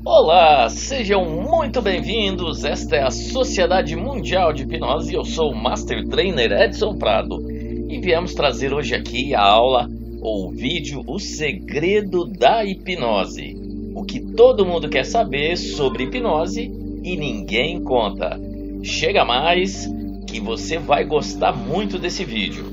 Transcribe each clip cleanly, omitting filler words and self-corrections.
Olá, sejam muito bem-vindos. Esta é a Sociedade Mundial de Hipnose e eu sou o Master Trainer Edson Prado. E viemos trazer hoje aqui a aula ou vídeo O Segredo da Hipnose. O que todo mundo quer saber sobre hipnose e ninguém conta. Chega mais que você vai gostar muito desse vídeo.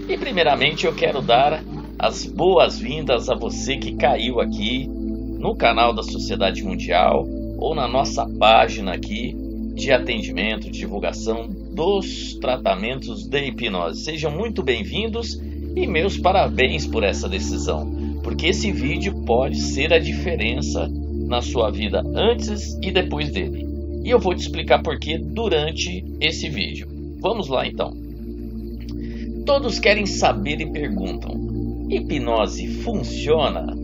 E primeiramente eu quero dar as boas-vindas a você que caiu aqui no canal da Sociedade Mundial ou na nossa página aqui de atendimento, de divulgação dos tratamentos de hipnose. Sejam muito bem-vindos e meus parabéns por essa decisão, porque esse vídeo pode ser a diferença na sua vida antes e depois dele. E eu vou te explicar por que durante esse vídeo. Vamos lá então. Todos querem saber e perguntam: hipnose funciona?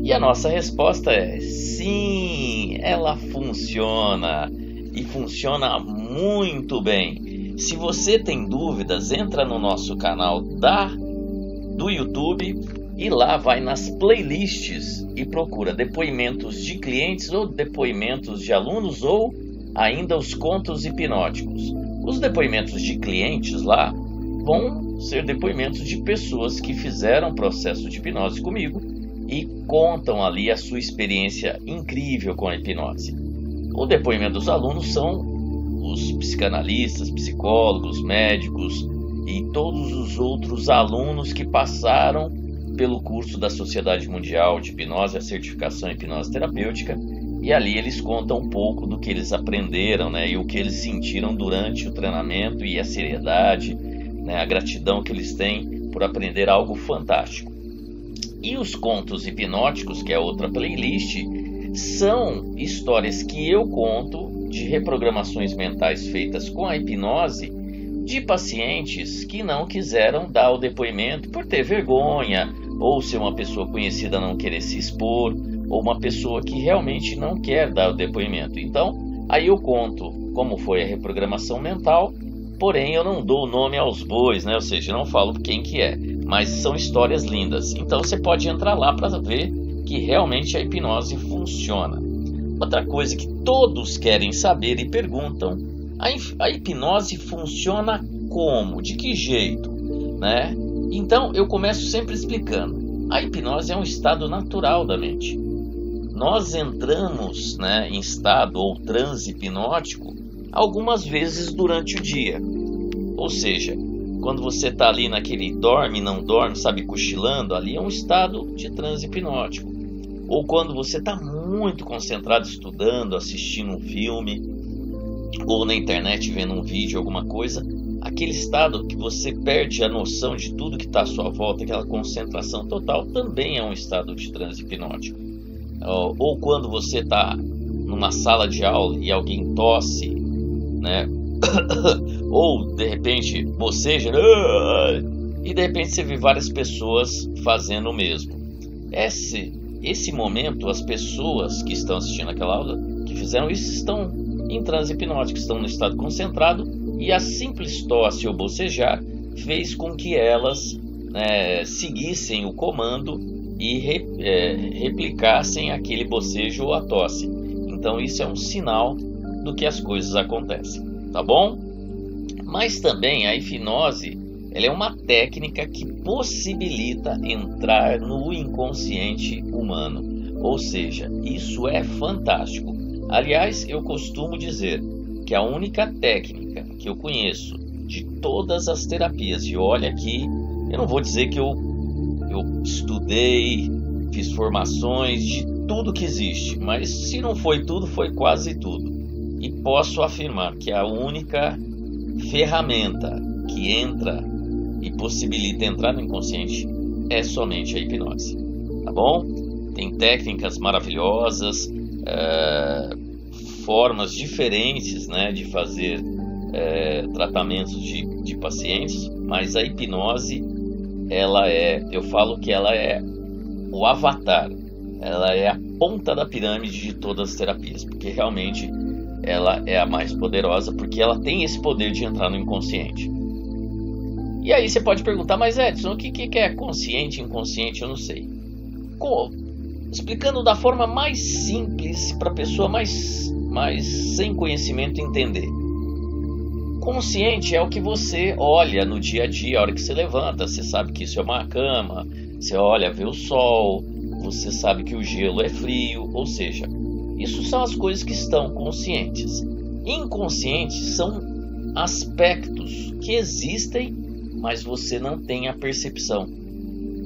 E a nossa resposta é sim, ela funciona e funciona muito bem. Se você tem dúvidas, entra no nosso canal do YouTube e lá vai nas playlists e procura depoimentos de clientes ou depoimentos de alunos ou ainda os contos hipnóticos. Os depoimentos de clientes lá vão ser depoimentos de pessoas que fizeram processo de hipnose comigo e contam ali a sua experiência incrível com a hipnose. O depoimento dos alunos são os psicanalistas, psicólogos, médicos e todos os outros alunos que passaram pelo curso da Sociedade Mundial de Hipnose, a certificação em hipnose terapêutica, e ali eles contam um pouco do que eles aprenderam, né, e o que eles sentiram durante o treinamento e a seriedade, né, a gratidão que eles têm por aprender algo fantástico. E os contos hipnóticos, que é outra playlist, são histórias que eu conto de reprogramações mentais feitas com a hipnose de pacientes que não quiseram dar o depoimento por ter vergonha, ou ser uma pessoa conhecida não querer se expor, ou uma pessoa que realmente não quer dar o depoimento. Então, aí eu conto como foi a reprogramação mental, porém eu não dou o nome aos bois, né? Ou seja, não falo quem que é. Mas são histórias lindas. Então você pode entrar lá para ver que realmente a hipnose funciona. Outra coisa que todos querem saber e perguntam: a hipnose funciona como? De que jeito? Né? Então eu começo sempre explicando. A hipnose é um estado natural da mente. Nós entramos, né, em estado ou transe hipnótico algumas vezes durante o dia. Ou seja, quando você está ali naquele dorme, não dorme, sabe, cochilando, ali é um estado de transe hipnótico. Ou quando você está muito concentrado estudando, assistindo um filme, ou na internet vendo um vídeo, alguma coisa, aquele estado que você perde a noção de tudo que está à sua volta, aquela concentração total, também é um estado de transe hipnótico. Ou quando você está numa sala de aula e alguém tosse, né? Ou de repente boceja e de repente você vê várias pessoas fazendo o mesmo. Esse momento, as pessoas que estão assistindo aquela aula, que fizeram isso, estão em transe hipnótico, estão no estado concentrado, e a simples tosse ou bocejar fez com que elas, né, seguissem o comando e replicassem aquele bocejo ou a tosse. Então isso é um sinal do que as coisas acontecem, tá bom? Mas também a hipnose, ela é uma técnica que possibilita entrar no inconsciente humano. Ou seja, isso é fantástico. Aliás, eu costumo dizer que a única técnica que eu conheço de todas as terapias, e olha aqui, eu não vou dizer que eu estudei, fiz formações de tudo que existe, mas se não foi tudo, foi quase tudo. E posso afirmar que a única ferramenta que entra e possibilita entrar no inconsciente é somente a hipnose, tá bom? Tem técnicas maravilhosas, formas diferentes, né, de fazer tratamentos de pacientes, mas a hipnose, eu falo que ela é o avatar, ela é a ponta da pirâmide de todas as terapias, porque realmente ela é a mais poderosa, porque ela tem esse poder de entrar no inconsciente. E aí você pode perguntar, mas Edson, o que é consciente e inconsciente? Eu não sei. explicando da forma mais simples para a pessoa mais sem conhecimento entender. Consciente é o que você olha no dia a dia, a hora que você levanta, você sabe que isso é uma cama, você olha, vê o sol, você sabe que o gelo é frio, ou seja, isso são as coisas que estão conscientes. Inconscientes são aspectos que existem, mas você não tem a percepção.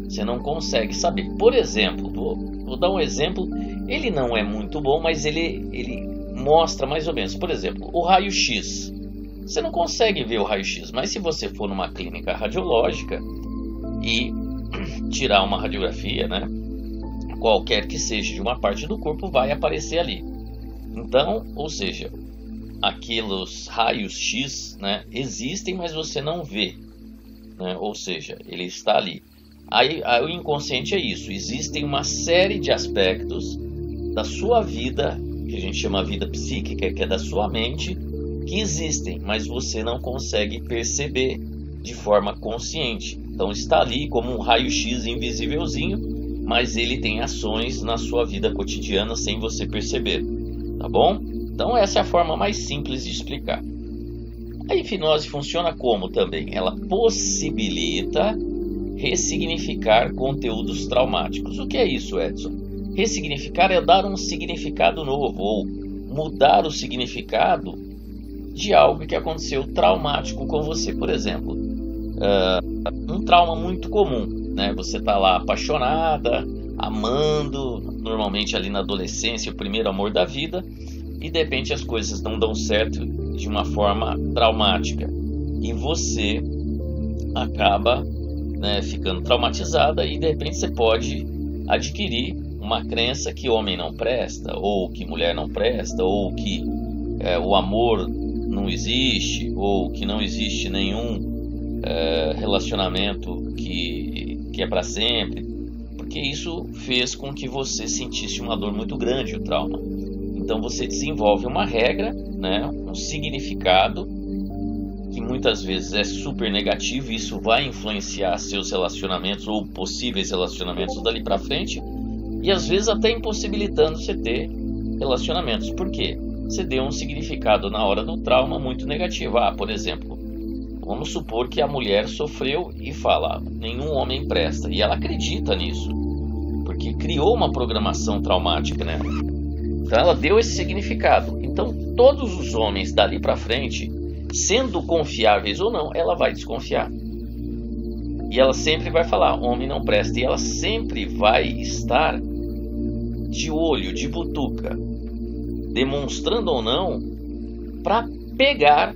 Você não consegue saber. Por exemplo, vou dar um exemplo, ele não é muito bom, mas ele mostra mais ou menos. Por exemplo, o raio-x. Você não consegue ver o raio-x, mas se você for numa clínica radiológica e tirar uma radiografia, né, qualquer que seja de uma parte do corpo, vai aparecer ali. Então, ou seja, aqueles raios-x, né, existem, mas você não vê, né, ou seja, ele está ali. Aí o inconsciente é isso, existem uma série de aspectos da sua vida, que a gente chama vida psíquica, que é da sua mente, que existem, mas você não consegue perceber de forma consciente. Então está ali como um raio-x invisívelzinho, mas ele tem ações na sua vida cotidiana sem você perceber, tá bom? Então essa é a forma mais simples de explicar. A hipnose funciona como também? Ela possibilita ressignificar conteúdos traumáticos. O que é isso, Edson? Ressignificar é dar um significado novo, ou mudar o significado de algo que aconteceu traumático com você. Por exemplo, um trauma muito comum, né? Você está lá apaixonada, amando, normalmente ali na adolescência, o primeiro amor da vida, e de repente as coisas não dão certo de uma forma traumática. E você acaba, né, ficando traumatizada, e de repente você pode adquirir uma crença que homem não presta, ou que mulher não presta, ou que o amor não existe, ou que não existe nenhum relacionamento que é para sempre, porque isso fez com que você sentisse uma dor muito grande, o trauma. Então você desenvolve uma regra, né, um significado que muitas vezes é super negativo, e isso vai influenciar seus relacionamentos ou possíveis relacionamentos dali para frente, e às vezes até impossibilitando você ter relacionamentos. Por quê? Você deu um significado na hora do trauma muito negativo. Por exemplo, vamos supor que a mulher sofreu e fala, nenhum homem presta, e ela acredita nisso, porque criou uma programação traumática nela. Então ela deu esse significado. Então todos os homens dali para frente, sendo confiáveis ou não, ela vai desconfiar. E ela sempre vai falar, homem não presta. E ela sempre vai estar de olho, de butuca, demonstrando ou não, para pegar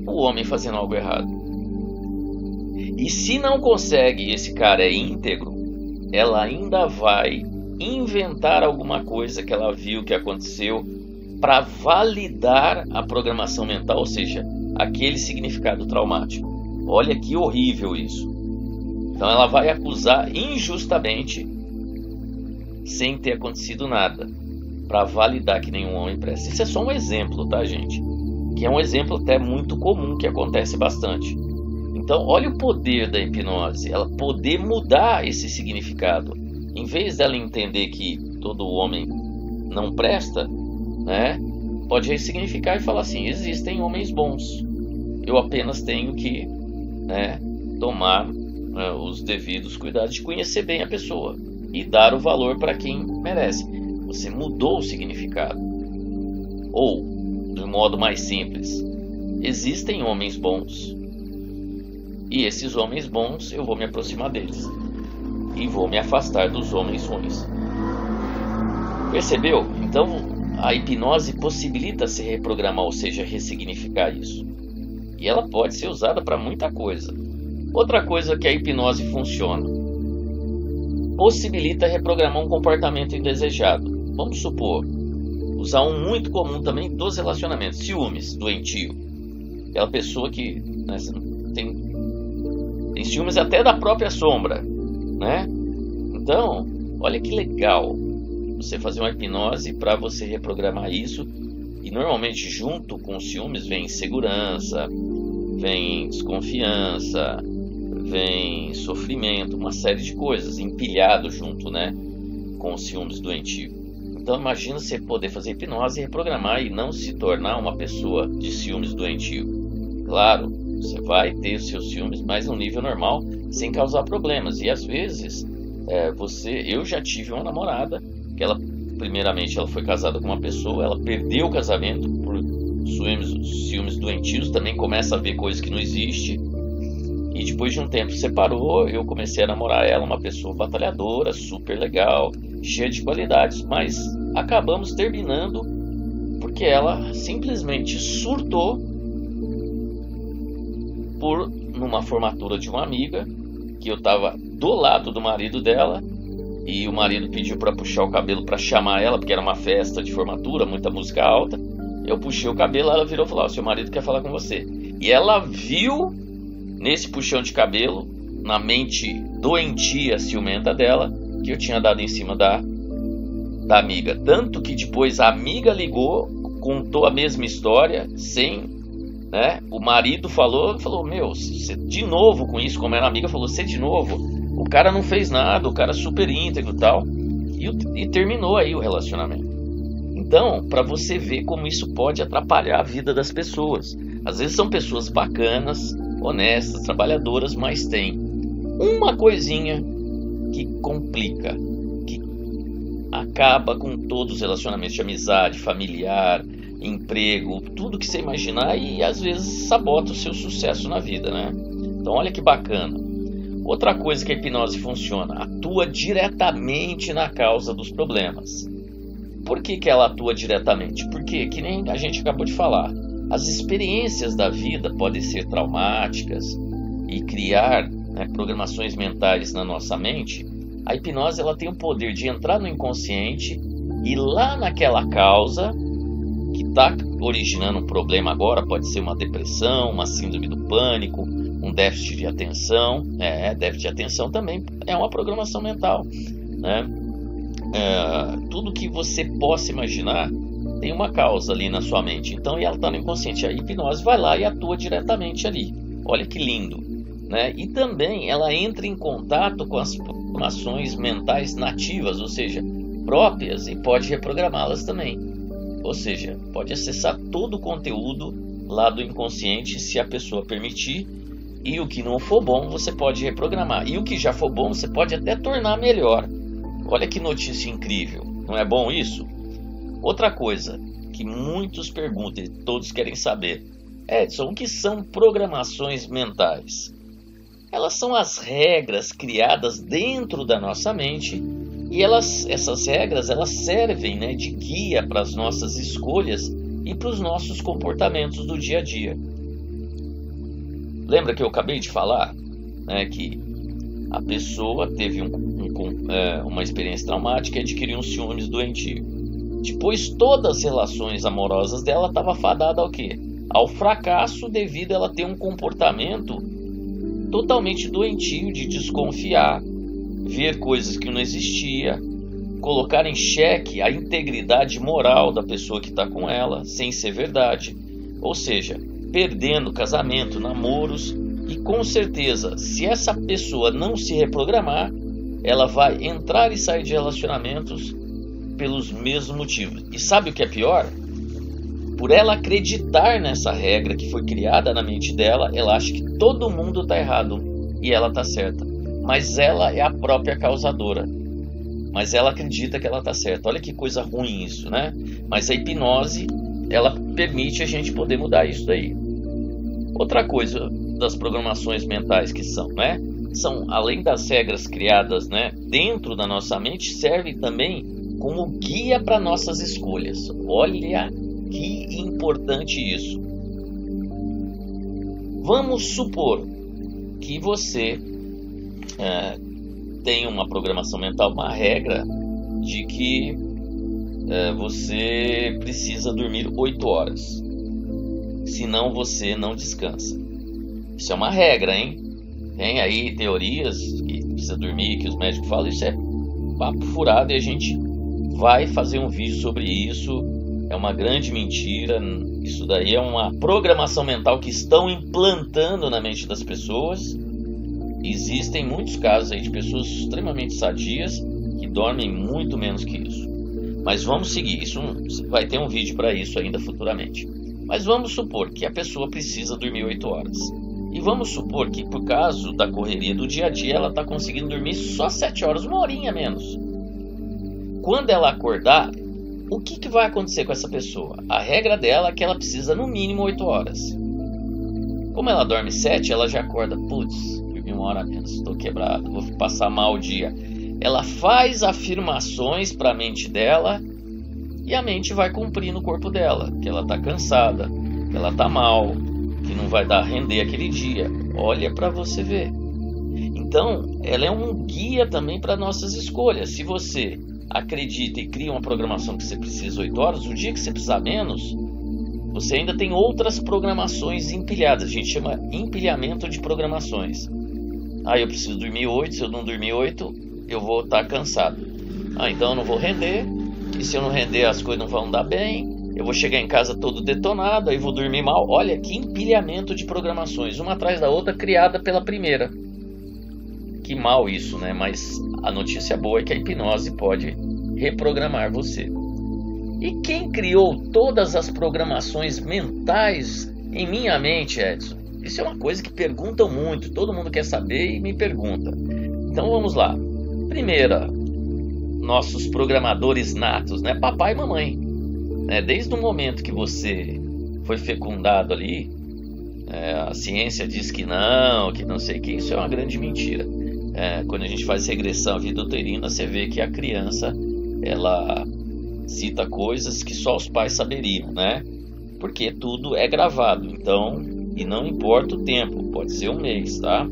o homem fazendo algo errado. E se não consegue, esse cara é íntegro, ela ainda vai inventar alguma coisa que ela viu que aconteceu para validar a programação mental, ou seja, aquele significado traumático. Olha que horrível isso. Então ela vai acusar injustamente, sem ter acontecido nada, para validar que nenhum homem presta. Isso é só um exemplo, tá, gente? Que é um exemplo até muito comum, que acontece bastante. Então olha o poder da hipnose, ela poder mudar esse significado. Em vez dela entender que todo homem não presta, né, pode ressignificar e falar assim, existem homens bons, eu apenas tenho que, né, tomar os devidos cuidados de conhecer bem a pessoa e dar o valor para quem merece. Você mudou o significado. Ou, de modo mais simples, existem homens bons, e esses homens bons eu vou me aproximar deles e vou me afastar dos homens ruins. Percebeu? Então a hipnose possibilita se reprogramar, ou seja, ressignificar isso. E ela pode ser usada para muita coisa. Outra coisa que a hipnose funciona, possibilita reprogramar um comportamento indesejado. Vamos supor, usar um muito comum também dos relacionamentos, ciúmes doentio. Aquela pessoa que, né, tem ciúmes até da própria sombra, né? Então, olha que legal você fazer uma hipnose para você reprogramar isso. E normalmente junto com os ciúmes vem insegurança, vem desconfiança, vem sofrimento, uma série de coisas empilhado junto, né, com os ciúmes doentio. Então imagina você poder fazer hipnose e reprogramar e não se tornar uma pessoa de ciúmes doentio. Claro, você vai ter os seus ciúmes, mas no nível normal, sem causar problemas. E às vezes, eu já tive uma namorada que primeiramente ela foi casada com uma pessoa, ela perdeu o casamento por ciúmes doentios, também começa a ver coisas que não existem. E depois de um tempo separou, eu comecei a namorar ela, uma pessoa batalhadora, super legal, cheia de qualidades, mas acabamos terminando porque ela simplesmente surtou numa formatura de uma amiga, que eu estava do lado do marido dela, e o marido pediu para puxar o cabelo para chamar ela, porque era uma festa de formatura, muita música alta. Eu puxei o cabelo, ela virou e falou: seu marido quer falar com você. E ela viu nesse puxão de cabelo, na mente doentia, ciumenta dela, que eu tinha dado em cima da amiga. Tanto que depois a amiga ligou, contou a mesma história, o marido falou, meu, você de novo com isso, como era amiga, falou, você de novo, o cara não fez nada, o cara super íntegro e tal, e terminou aí o relacionamento. Então, para você ver como isso pode atrapalhar a vida das pessoas. Às vezes são pessoas bacanas, honestas, trabalhadoras, mas tem uma coisinha que complica, que acaba com todos os relacionamentos de amizade, familiar, emprego, tudo que você imaginar, e às vezes sabota o seu sucesso na vida, né? Então olha que bacana. Outra coisa que a hipnose funciona, atua diretamente na causa dos problemas. Por que ela atua diretamente? Porque, que nem a gente acabou de falar, as experiências da vida podem ser traumáticas e criar programações mentais na nossa mente. A hipnose ela tem o poder de entrar no inconsciente e lá naquela causa que está originando um problema agora, pode ser uma depressão, uma síndrome do pânico, um déficit de atenção. Déficit de atenção também é uma programação mental, né? Tudo que você possa imaginar tem uma causa ali na sua mente. Então ela está no inconsciente. A hipnose vai lá e atua diretamente ali. Olha que lindo, né? E também ela entra em contato com as programações mentais nativas, ou seja, próprias, e pode reprogramá-las também. Ou seja, pode acessar todo o conteúdo lá do inconsciente se a pessoa permitir. E o que não for bom você pode reprogramar. E o que já for bom você pode até tornar melhor. Olha que notícia incrível, não é bom isso? Outra coisa que muitos perguntam e todos querem saber: Edson, o que são programações mentais? Elas são as regras criadas dentro da nossa mente e essas regras servem de guia para as nossas escolhas e para os nossos comportamentos do dia a dia. Lembra que eu acabei de falar que a pessoa teve uma experiência traumática e adquiriu um ciúmes doentio. Depois todas as relações amorosas dela estavam fadadas ao quê? Ao fracasso, devido a ela ter um comportamento totalmente doentio de desconfiar, ver coisas que não existia, colocar em xeque a integridade moral da pessoa que está com ela, sem ser verdade. Ou seja, perdendo casamento, namoros. E com certeza, se essa pessoa não se reprogramar, ela vai entrar e sair de relacionamentos pelos mesmos motivos. E sabe o que é pior? Por ela acreditar nessa regra que foi criada na mente dela, ela acha que todo mundo está errado e ela está certa. Mas ela é a própria causadora. Mas ela acredita que ela está certa. Olha que coisa ruim isso, né? Mas a hipnose, ela permite a gente poder mudar isso daí. Outra coisa das programações mentais que são, são, além das regras criadas, dentro da nossa mente, servem também como guia para nossas escolhas. Olha que importante isso. Vamos supor que você tem uma programação mental, uma regra de que você precisa dormir 8 horas. Senão você não descansa. Isso é uma regra, hein? Tem aí teorias que precisa dormir, que os médicos falam, isso é papo furado e a gente vai fazer um vídeo sobre isso. É uma grande mentira. Isso daí é uma programação mental que estão implantando na mente das pessoas. Existem muitos casos aí de pessoas extremamente sadias que dormem muito menos que isso. Mas vamos seguir, isso vai ter um vídeo para isso ainda futuramente. Mas vamos supor que a pessoa precisa dormir 8 horas. E vamos supor que por causa da correria do dia a dia ela está conseguindo dormir só 7 horas, uma horinha menos. Quando ela acordar, o que vai acontecer com essa pessoa? A regra dela é que ela precisa no mínimo 8 horas. Como ela dorme 7, ela já acorda, putz, dormi uma hora a menos, estou quebrado, vou passar mal o dia. Ela faz afirmações para a mente dela e a mente vai cumprir no corpo dela, que ela está cansada, que ela está mal, que não vai dar render aquele dia. Olha para você ver. Então, ela é um guia também para nossas escolhas. Se você acredita e cria uma programação que você precisa 8 horas, o dia que você precisar menos, você ainda tem outras programações empilhadas. A gente chama empilhamento de programações. Eu preciso dormir 8, se eu não dormir 8, eu vou estar cansado. Então eu não vou render, e se eu não render as coisas não vão dar bem, eu vou chegar em casa todo detonado, aí vou dormir mal. Olha que empilhamento de programações, uma atrás da outra, criada pela primeira. Que mal isso, né? Mas a notícia boa é que a hipnose pode reprogramar você. E quem criou todas as programações mentais em minha mente, Edson? Isso é uma coisa que perguntam muito, todo mundo quer saber e me pergunta. Então vamos lá. Primeira, nossos programadores natos, né? Papai e mamãe. Desde o momento que você foi fecundado ali, a ciência diz que não sei o que, isso é uma grande mentira. Quando a gente faz regressão à vida uterina, você vê que a criança, ela cita coisas que só os pais saberiam, né? Porque tudo é gravado, então, e não importa o tempo, pode ser um mês, tá?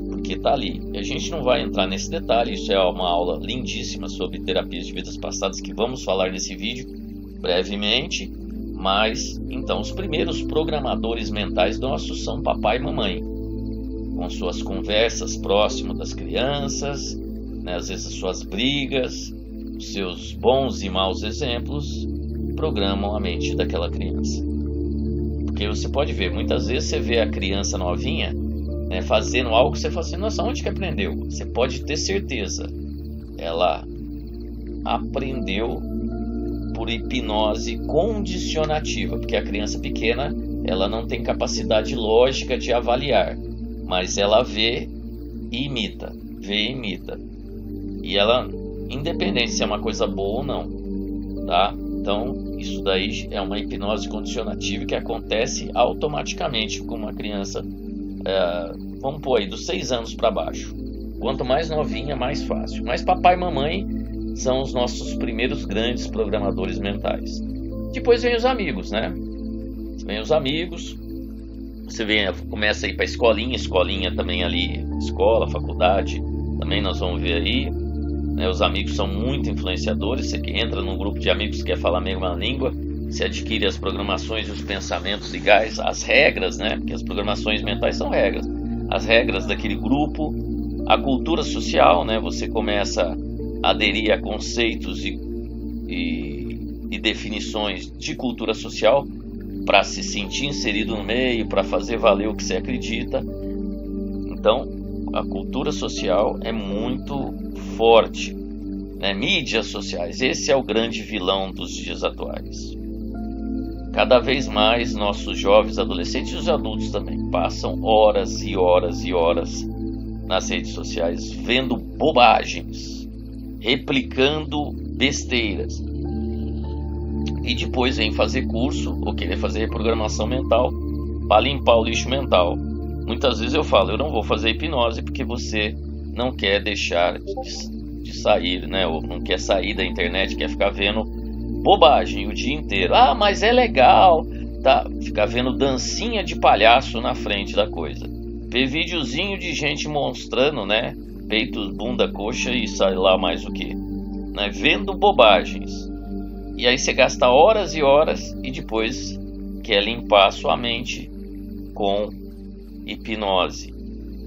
Porque tá ali. E a gente não vai entrar nesse detalhe, isso é uma aula lindíssima sobre terapias de vidas passadas que vamos falar nesse vídeo brevemente, mas então os primeiros programadores mentais nossos são papai e mamãe, com suas conversas próximo das crianças, né, às vezes as suas brigas, os seus bons e maus exemplos programam a mente daquela criança. Porque você pode ver, muitas vezes você vê a criança novinha, né, fazendo algo que você fala assim, nossa, onde que aprendeu? Você pode ter certeza, ela aprendeu por hipnose condicionativa, porque a criança pequena, ela não tem capacidade lógica de avaliar, mas ela vê e imita, e ela, independente se é uma coisa boa ou não, tá? Então, isso daí é uma hipnose condicionativa que acontece automaticamente com uma criança, vamos pôr aí, dos 6 anos para baixo. Quanto mais novinha, mais fácil. Mas papai e mamãe são os nossos primeiros grandes programadores mentais. Depois vem os amigos, né? Vem os amigos, você começa a ir para escolinha também ali, escola, faculdade, também nós vamos ver aí, né? Os amigos são muito influenciadores, você entra num grupo de amigos que quer falar a mesma língua, você adquire as programações e os pensamentos legais, as regras, né? Porque as programações mentais são regras, as regras daquele grupo, a cultura social, né? Você começa a aderir a conceitos e definições de cultura social para se sentir inserido no meio, para fazer valer o que você acredita. Então, a cultura social é muito forte, né? Mídias sociais, esse é o grande vilão dos dias atuais. Cada vez mais nossos jovens, adolescentes e os adultos também passam horas e horas e horas nas redes sociais vendo bobagens, replicando besteiras, e depois vem fazer curso ou querer fazer reprogramação mental para limpar o lixo mental. Muitas vezes eu falo, eu não vou fazer hipnose porque você não quer deixar de sair, né? Ou não quer sair da internet, quer ficar vendo bobagem o dia inteiro. Mas é legal, tá? Ficar vendo dancinha de palhaço na frente da coisa. Ver videozinho de gente mostrando, né? Peitos, bunda, coxa e sei lá mais o que, né? Vendo bobagens. E aí você gasta horas e horas e depois quer limpar a sua mente com hipnose,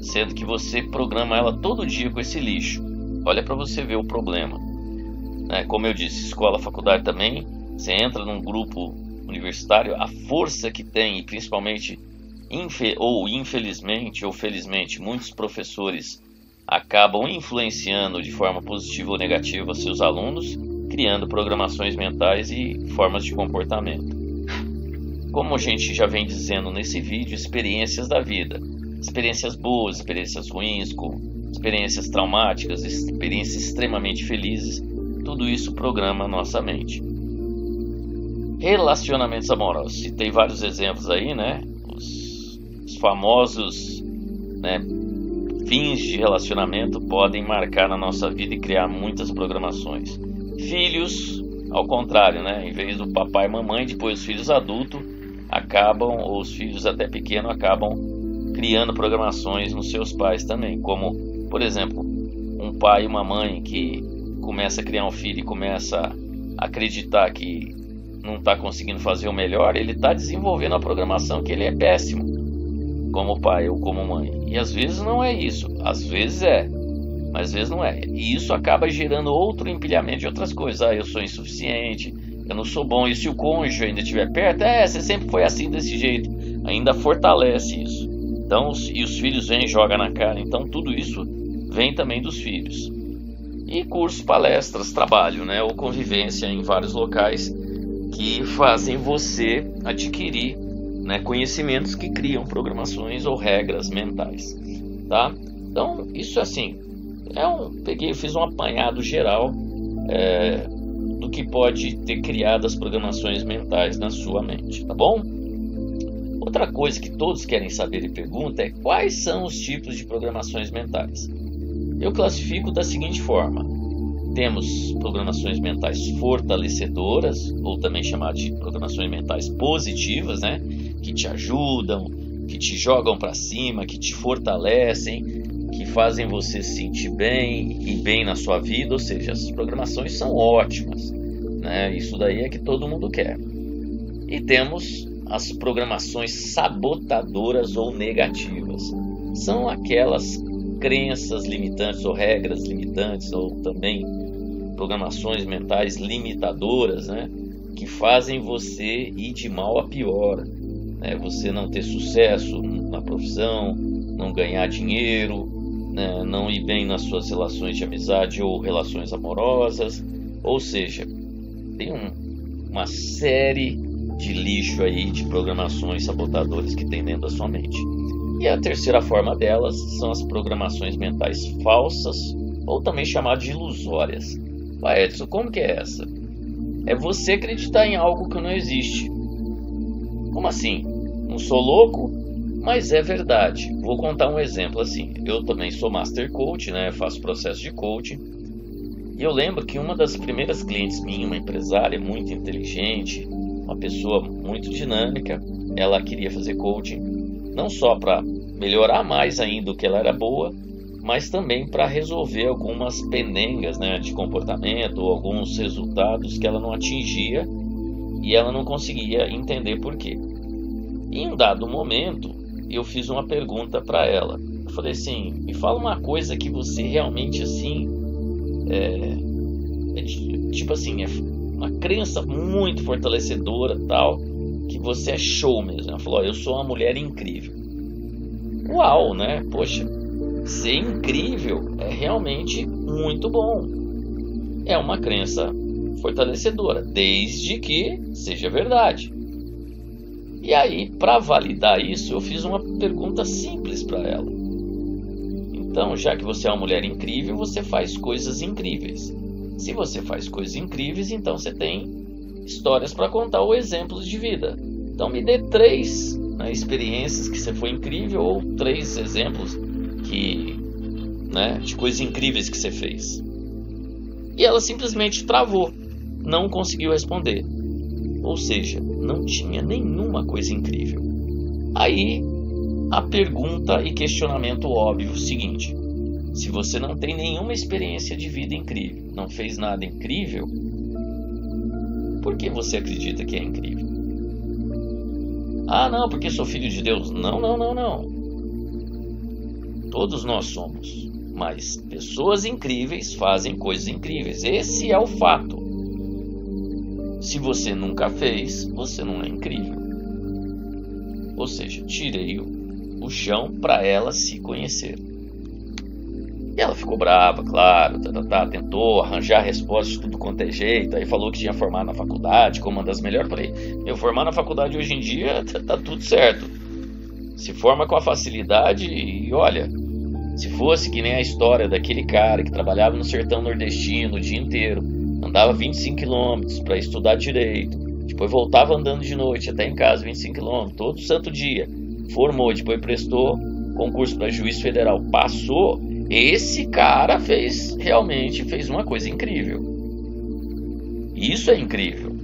sendo que você programa ela todo dia com esse lixo. Olha para você ver o problema, né? Como eu disse, escola, faculdade também, você entra num grupo universitário, a força que tem, e principalmente infelizmente ou felizmente, muitos professores acabam influenciando de forma positiva ou negativa seus alunos, criando programações mentais e formas de comportamento. Como a gente já vem dizendo nesse vídeo, experiências da vida, experiências boas, experiências ruins, experiências traumáticas, experiências extremamente felizes, tudo isso programa a nossa mente. Relacionamentos amorosos, citei vários exemplos aí, né? Os famosos, né, fins de relacionamento podem marcar na nossa vida e criar muitas programações. Filhos, ao contrário, né? Em vez do papai e mamãe, depois os filhos adultos acabam, ou os filhos até pequenos acabam criando programações nos seus pais também. Como, por exemplo, um pai e uma mãe que começa a criar um filho e começa a acreditar que não está conseguindo fazer o melhor, ele está desenvolvendo a programação que ele é péssimo como pai ou como mãe. E às vezes não é isso, às vezes é, mas às vezes não é. E isso acaba gerando outro empilhamento de outras coisas. Eu sou insuficiente, eu não sou bom. E se o cônjuge ainda estiver perto, você sempre foi assim desse jeito, ainda fortalece isso. Então, e os filhos vêm e jogam na cara. Então tudo isso vem também dos filhos. E cursos, palestras, trabalho, né, ou convivência em vários locais que fazem você adquirir, né, conhecimentos que criam programações ou regras mentais, tá? Então, isso assim, fiz um apanhado geral do que pode ter criado as programações mentais na sua mente, tá bom? Outra coisa que todos querem saber e perguntam é quais são os tipos de programações mentais. Eu classifico da seguinte forma: temos programações mentais fortalecedoras, ou também chamadas de programações mentais positivas, né? Que te ajudam, que te jogam para cima, que te fortalecem, que fazem você se sentir bem e bem na sua vida. Ou seja, essas programações são ótimas, né? Isso daí é que todo mundo quer. E temos as programações sabotadoras ou negativas. São aquelas crenças limitantes ou regras limitantes, ou também programações mentais limitadoras, né, que fazem você ir de mal a pior, né, você não ter sucesso na profissão, não ganhar dinheiro, né, não ir bem nas suas relações de amizade ou relações amorosas. Ou seja, tem uma série de lixo aí de programações sabotadoras que tem dentro da sua mente. E a terceira forma delas são as programações mentais falsas, ou também chamadas de ilusórias. Edson, como que é essa? É você acreditar em algo que não existe. Como assim? Não sou louco, mas é verdade. Vou contar um exemplo assim. Eu também sou Master Coach, né? Faço processo de coaching. E eu lembro que uma das primeiras clientes minha, uma empresária muito inteligente, uma pessoa muito dinâmica, ela queria fazer coaching não só para melhorar mais ainda o que ela era boa, mas também para resolver algumas pendengas, né, de comportamento ou alguns resultados que ela não atingia e ela não conseguia entender por quê. Em um dado momento, eu fiz uma pergunta para ela. Eu falei assim: me fala uma coisa que você realmente assim tipo assim, é uma crença muito fortalecedora, tal, que você é show mesmo. Ela falou: eu sou uma mulher incrível. Uau, né? Poxa, ser incrível é realmente muito bom. É uma crença fortalecedora, desde que seja verdade. E aí, para validar isso, eu fiz uma pergunta simples para ela. Então, já que você é uma mulher incrível, você faz coisas incríveis. Se você faz coisas incríveis, então você tem histórias para contar ou exemplos de vida. Então me dê 3 experiências que você foi incrível, ou 3 exemplos de coisas incríveis que você fez. E ela simplesmente travou, não conseguiu responder. Ou seja, não tinha nenhuma coisa incrível. Aí a pergunta e questionamento óbvio seguinte: se você não tem nenhuma experiência de vida incrível, não fez nada incrível, por que você acredita que é incrível? Ah, não, porque sou filho de Deus. Não. Todos nós somos, mas pessoas incríveis fazem coisas incríveis. Esse é o fato. Se você nunca fez, você não é incrível. Ou seja, tirei o chão para ela se conhecer. E ela ficou brava, claro, tentou arranjar a resposta de tudo quanto é jeito, aí falou que tinha formado na faculdade, como uma das melhores. Falei, formar na faculdade hoje em dia tá tudo certo. Se forma com a facilidade e olha, se fosse que nem a história daquele cara que trabalhava no sertão nordestino o dia inteiro, andava 25 quilômetros para estudar direito, depois voltava andando de noite até em casa 25 quilômetros, todo santo dia, formou, depois prestou concurso para juiz federal, passou. Esse cara realmente fez uma coisa incrível. Isso é incrível,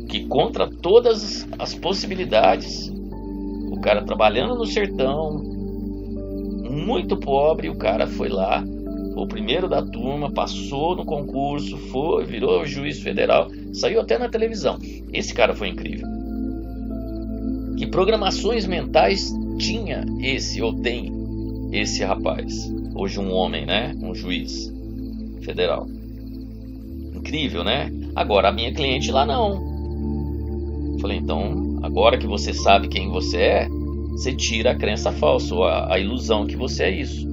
que contra todas as possibilidades, o cara trabalhando no sertão, muito pobre, o cara foi lá, foi o primeiro da turma, passou no concurso, virou juiz federal, saiu até na televisão. Esse cara foi incrível. Que programações mentais tinha tem esse rapaz? Hoje um homem, né? Um juiz federal. Incrível, né? Agora a minha cliente lá não. Falei, então, agora que você sabe quem você é, você tira a crença falsa, ou a ilusão que você é isso.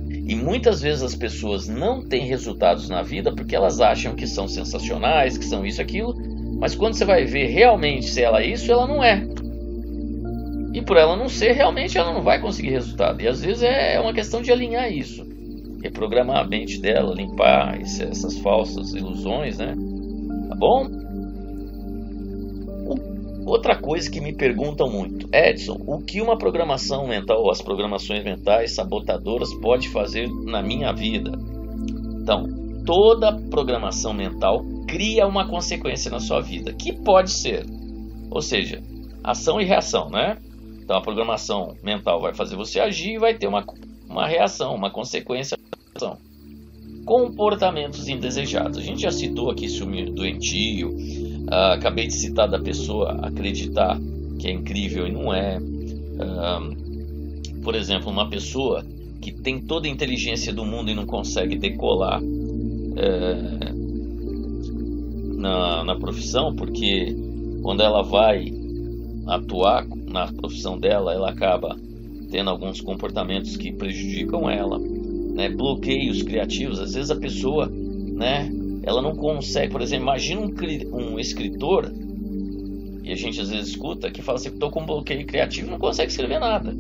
E muitas vezes as pessoas não têm resultados na vida porque elas acham que são sensacionais, que são isso, aquilo, mas quando você vai ver realmente se ela é isso, ela não é. E por ela não ser, realmente ela não vai conseguir resultado. E às vezes é uma questão de alinhar isso. Reprogramar a mente dela, limpar essas falsas ilusões, né? Tá bom? Outra coisa que me perguntam muito. Edson, o que uma programação mental ou as programações mentais sabotadoras pode fazer na minha vida? Então, toda programação mental cria uma consequência na sua vida. Que pode ser, ou seja, ação e reação, né? Então a programação mental vai fazer você agir e vai ter uma reação, uma consequência. Comportamentos indesejados. A gente já citou aqui ciúme doentio, acabei de citar da pessoa acreditar que é incrível e não é. Por exemplo, uma pessoa que tem toda a inteligência do mundo e não consegue decolar na profissão, porque quando ela vai atuar na profissão dela, ela acaba tendo alguns comportamentos que prejudicam ela, né? Bloqueios criativos. Às vezes a pessoa, né, ela não consegue, por exemplo, imagina um escritor, e a gente às vezes escuta que fala assim, estou com um bloqueio criativo, não consegue escrever nada.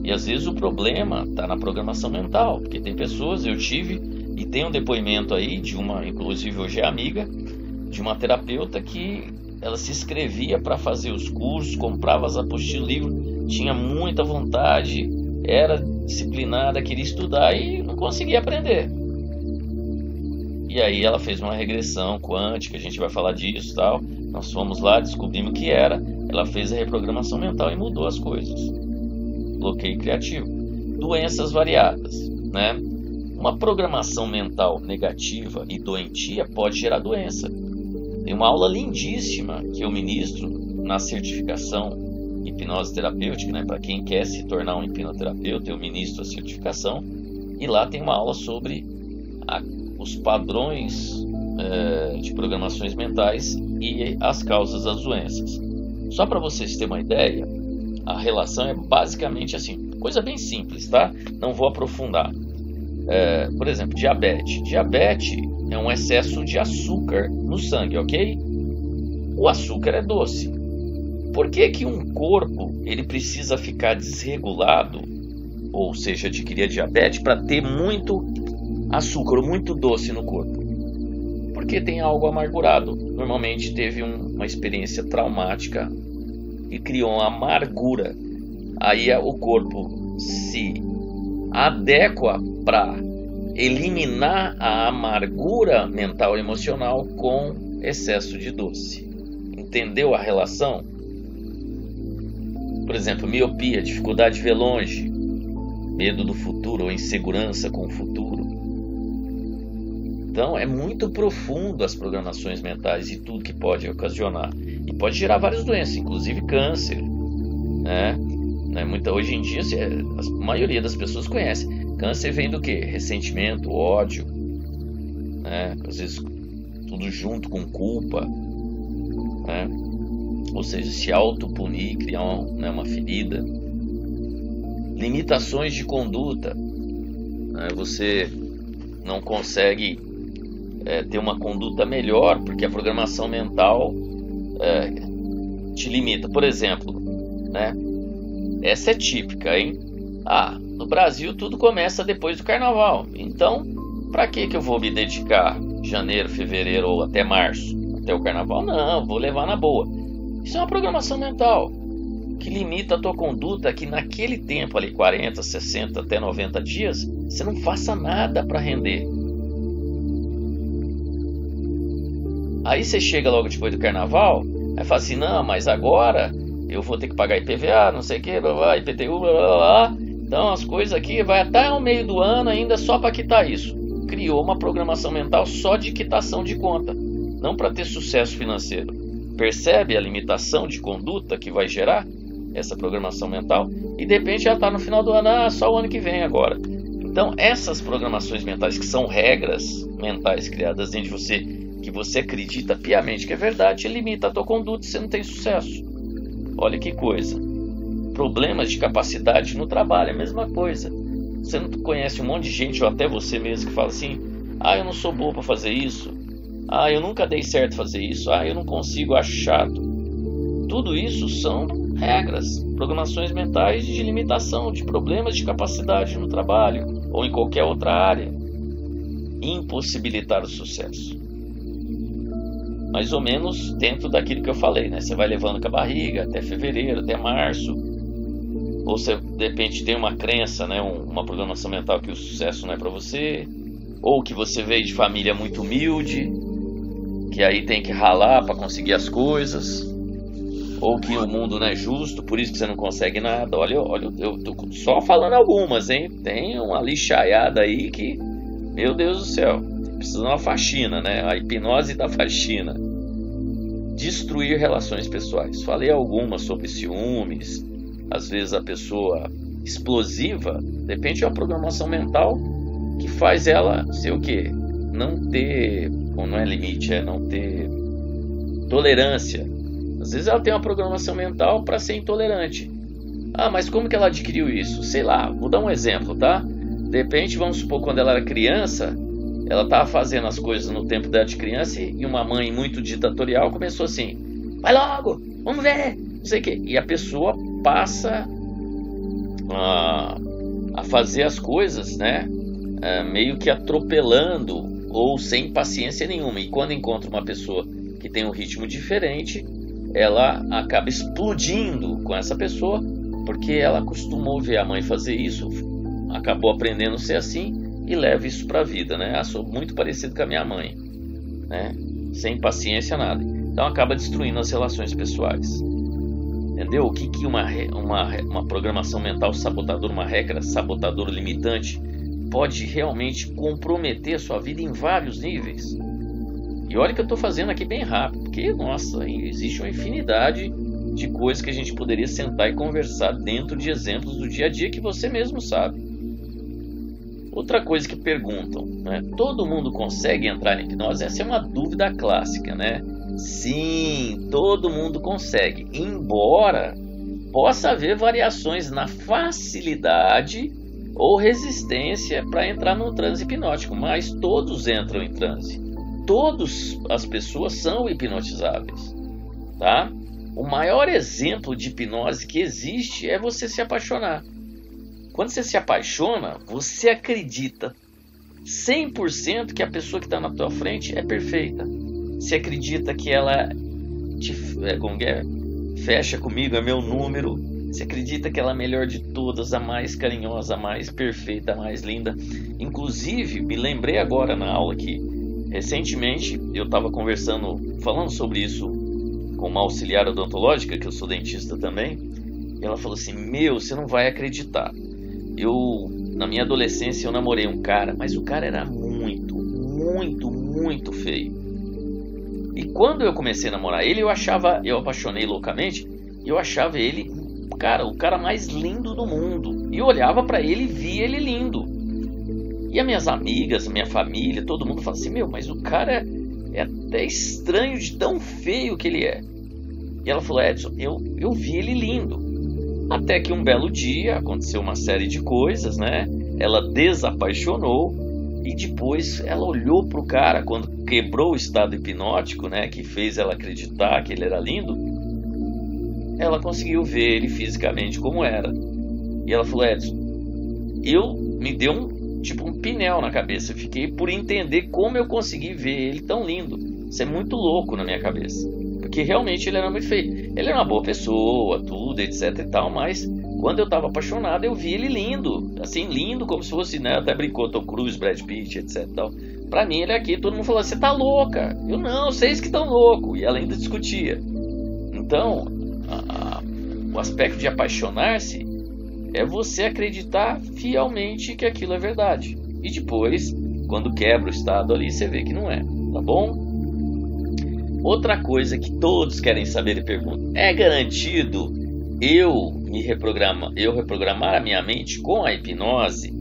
E às vezes o problema está na programação mental, porque tem pessoas, eu tive, e tem um depoimento aí de uma, inclusive hoje é amiga, de uma terapeuta que ela se inscrevia para fazer os cursos, comprava as apostilas, livro, tinha muita vontade, era disciplinada, queria estudar e não conseguia aprender. E aí ela fez uma regressão quântica, a gente vai falar disso e tal. Nós fomos lá, descobrimos o que era, ela fez a reprogramação mental e mudou as coisas. Bloqueio criativo. Doenças variadas, né? Uma programação mental negativa e doentia pode gerar doença. Tem uma aula lindíssima que eu ministro na certificação hipnose terapêutica, né? Para quem quer se tornar um hipnoterapeuta, eu ministro a certificação. E lá tem uma aula sobre os padrões de programações mentais e as causas das doenças. Só para vocês terem uma ideia, a relação é basicamente assim, coisa bem simples, tá? Não vou aprofundar. Por exemplo, diabetes. Diabetes é um excesso de açúcar no sangue, ok? O açúcar é doce. Por que um corpo ele precisa ficar desregulado, ou seja, adquirir diabetes, para ter muito açúcar, muito doce no corpo? Porque tem algo amargurado. Normalmente teve uma experiência traumática e criou uma amargura. Aí o corpo se adequa para eliminar a amargura mental e emocional com excesso de doce. Entendeu a relação? Por exemplo, miopia, dificuldade de ver longe, medo do futuro ou insegurança com o futuro. Então é muito profundo as programações mentais e tudo que pode ocasionar. E pode gerar várias doenças, inclusive câncer, né? Hoje em dia a maioria das pessoas conhece. Câncer vem do quê? Ressentimento, ódio, né? Às vezes tudo junto com culpa, né? Ou seja, se autopunir, criar uma ferida. Limitações de conduta, né? Você não consegue ter uma conduta melhor, porque a programação mental te limita. Por exemplo, né? Essa é típica, hein? No Brasil tudo começa depois do carnaval. Então, para que eu vou me dedicar janeiro, fevereiro ou até março, até o carnaval? Não, vou levar na boa. Isso é uma programação mental que limita a tua conduta, que naquele tempo ali, 40, 60, até 90 dias, você não faça nada para render. Aí você chega logo depois do carnaval, aí fala assim, não, mas agora eu vou ter que pagar IPVA, não sei o que, IPTU, blá, blá, blá. Então as coisas aqui vai até o meio do ano ainda só para quitar isso. Criou uma programação mental só de quitação de conta, não para ter sucesso financeiro. Percebe a limitação de conduta que vai gerar essa programação mental? E de repente já está no final do ano, só o ano que vem agora. Então essas programações mentais, que são regras mentais criadas dentro de você, que você acredita piamente que é verdade, limita a tua conduta e você não tem sucesso. Olha que coisa. Problemas de capacidade no trabalho é a mesma coisa. Você não conhece um monte de gente, ou até você mesmo, que fala assim, eu não sou bom para fazer isso, eu nunca dei certo fazer isso, eu não consigo, acho chato. Tudo isso são regras, programações mentais de limitação, de problemas de capacidade no trabalho ou em qualquer outra área. Impossibilitar o sucesso. Mais ou menos dentro daquilo que eu falei, né? Você vai levando com a barriga até fevereiro, até março. Ou você de repente tem uma crença, né? Uma programação mental que o sucesso não é para você. Ou que você veio de família muito humilde, que aí tem que ralar para conseguir as coisas. Ou que o mundo não é justo, por isso que você não consegue nada. Olha, eu tô só falando algumas, hein? Tem uma lixaiada aí que, meu Deus do céu, precisa de uma faxina, né? A hipnose da faxina. Destruir relações pessoais. Falei algumas sobre ciúmes. Às vezes a pessoa explosiva, de repente é uma programação mental que faz ela ser o quê? Não ter, não é limite, é não ter tolerância. Às vezes ela tem uma programação mental para ser intolerante. Mas como que ela adquiriu isso? Sei lá, vou dar um exemplo, tá? De repente, vamos supor, quando ela era criança, ela estava fazendo as coisas no tempo dela de criança e uma mãe muito ditatorial começou assim, vai logo, vamos ver, não sei o quê. E a pessoa passa a fazer as coisas, né? Meio que atropelando ou sem paciência nenhuma. E quando encontra uma pessoa que tem um ritmo diferente, ela acaba explodindo com essa pessoa, porque ela acostumou ver a mãe fazer isso, acabou aprendendo a ser assim e leva isso para a vida, né? Sou muito parecido com a minha mãe, né? Sem paciência nada. Então acaba destruindo as relações pessoais. Entendeu? O que uma programação mental sabotadora, uma regra sabotadora limitante pode realmente comprometer a sua vida em vários níveis. E olha que eu estou fazendo aqui bem rápido, porque, nossa, existe uma infinidade de coisas que a gente poderia sentar e conversar dentro de exemplos do dia a dia que você mesmo sabe. Outra coisa que perguntam, né? Todo mundo consegue entrar em hipnose? Essa é uma dúvida clássica, né? Sim, todo mundo consegue, embora possa haver variações na facilidade ou resistência para entrar no transe hipnótico, mas todos entram em transe. Todas as pessoas são hipnotizáveis, tá? O maior exemplo de hipnose que existe é você se apaixonar. Quando você se apaixona, você acredita 100% que a pessoa que está na tua frente é perfeita. Você acredita que ela fecha comigo, é meu número. Você acredita que ela é a melhor de todas, a mais carinhosa, a mais perfeita, a mais linda. Inclusive, me lembrei agora na aula que recentemente eu estava falando sobre isso com uma auxiliar odontológica, que eu sou dentista também. E ela falou assim, você não vai acreditar. Na minha adolescência, eu namorei um cara, mas o cara era muito, muito, muito feio. E quando eu comecei a namorar ele, eu apaixonei loucamente, e eu achava ele, o cara mais lindo do mundo. E eu olhava pra ele e via ele lindo. E as minhas amigas, a minha família, todo mundo fala assim, mas o cara é até estranho de tão feio que ele é. E ela falou, Edson, eu vi ele lindo. Até que um belo dia aconteceu uma série de coisas, né? ela desapaixonou e depois ela olhou para o cara quando quebrou o estado hipnótico, né, que fez ela acreditar que ele era lindo. Ela conseguiu ver ele fisicamente como era. E ela falou: Edson, me deu um pinel na cabeça. Eu fiquei por entender como eu consegui ver ele tão lindo. Isso é muito louco na minha cabeça. Porque realmente ele era muito feio. Ele era uma boa pessoa, tudo, etc e tal. Mas quando eu estava apaixonado, eu vi ele lindo. Assim, lindo como se fosse, né? Até brincou Tom Cruise, Brad Pitt, etc e tal. Pra mim, ele aqui, todo mundo falou: você tá louca. Eu: não, vocês que estão loucos. E ela ainda discutia. Então, o aspecto de apaixonar-se é você acreditar fielmente que aquilo é verdade. E depois, quando quebra o estado ali, você vê que não é, tá bom? Outra coisa que todos querem saber e perguntam: é garantido eu reprogramar a minha mente com a hipnose?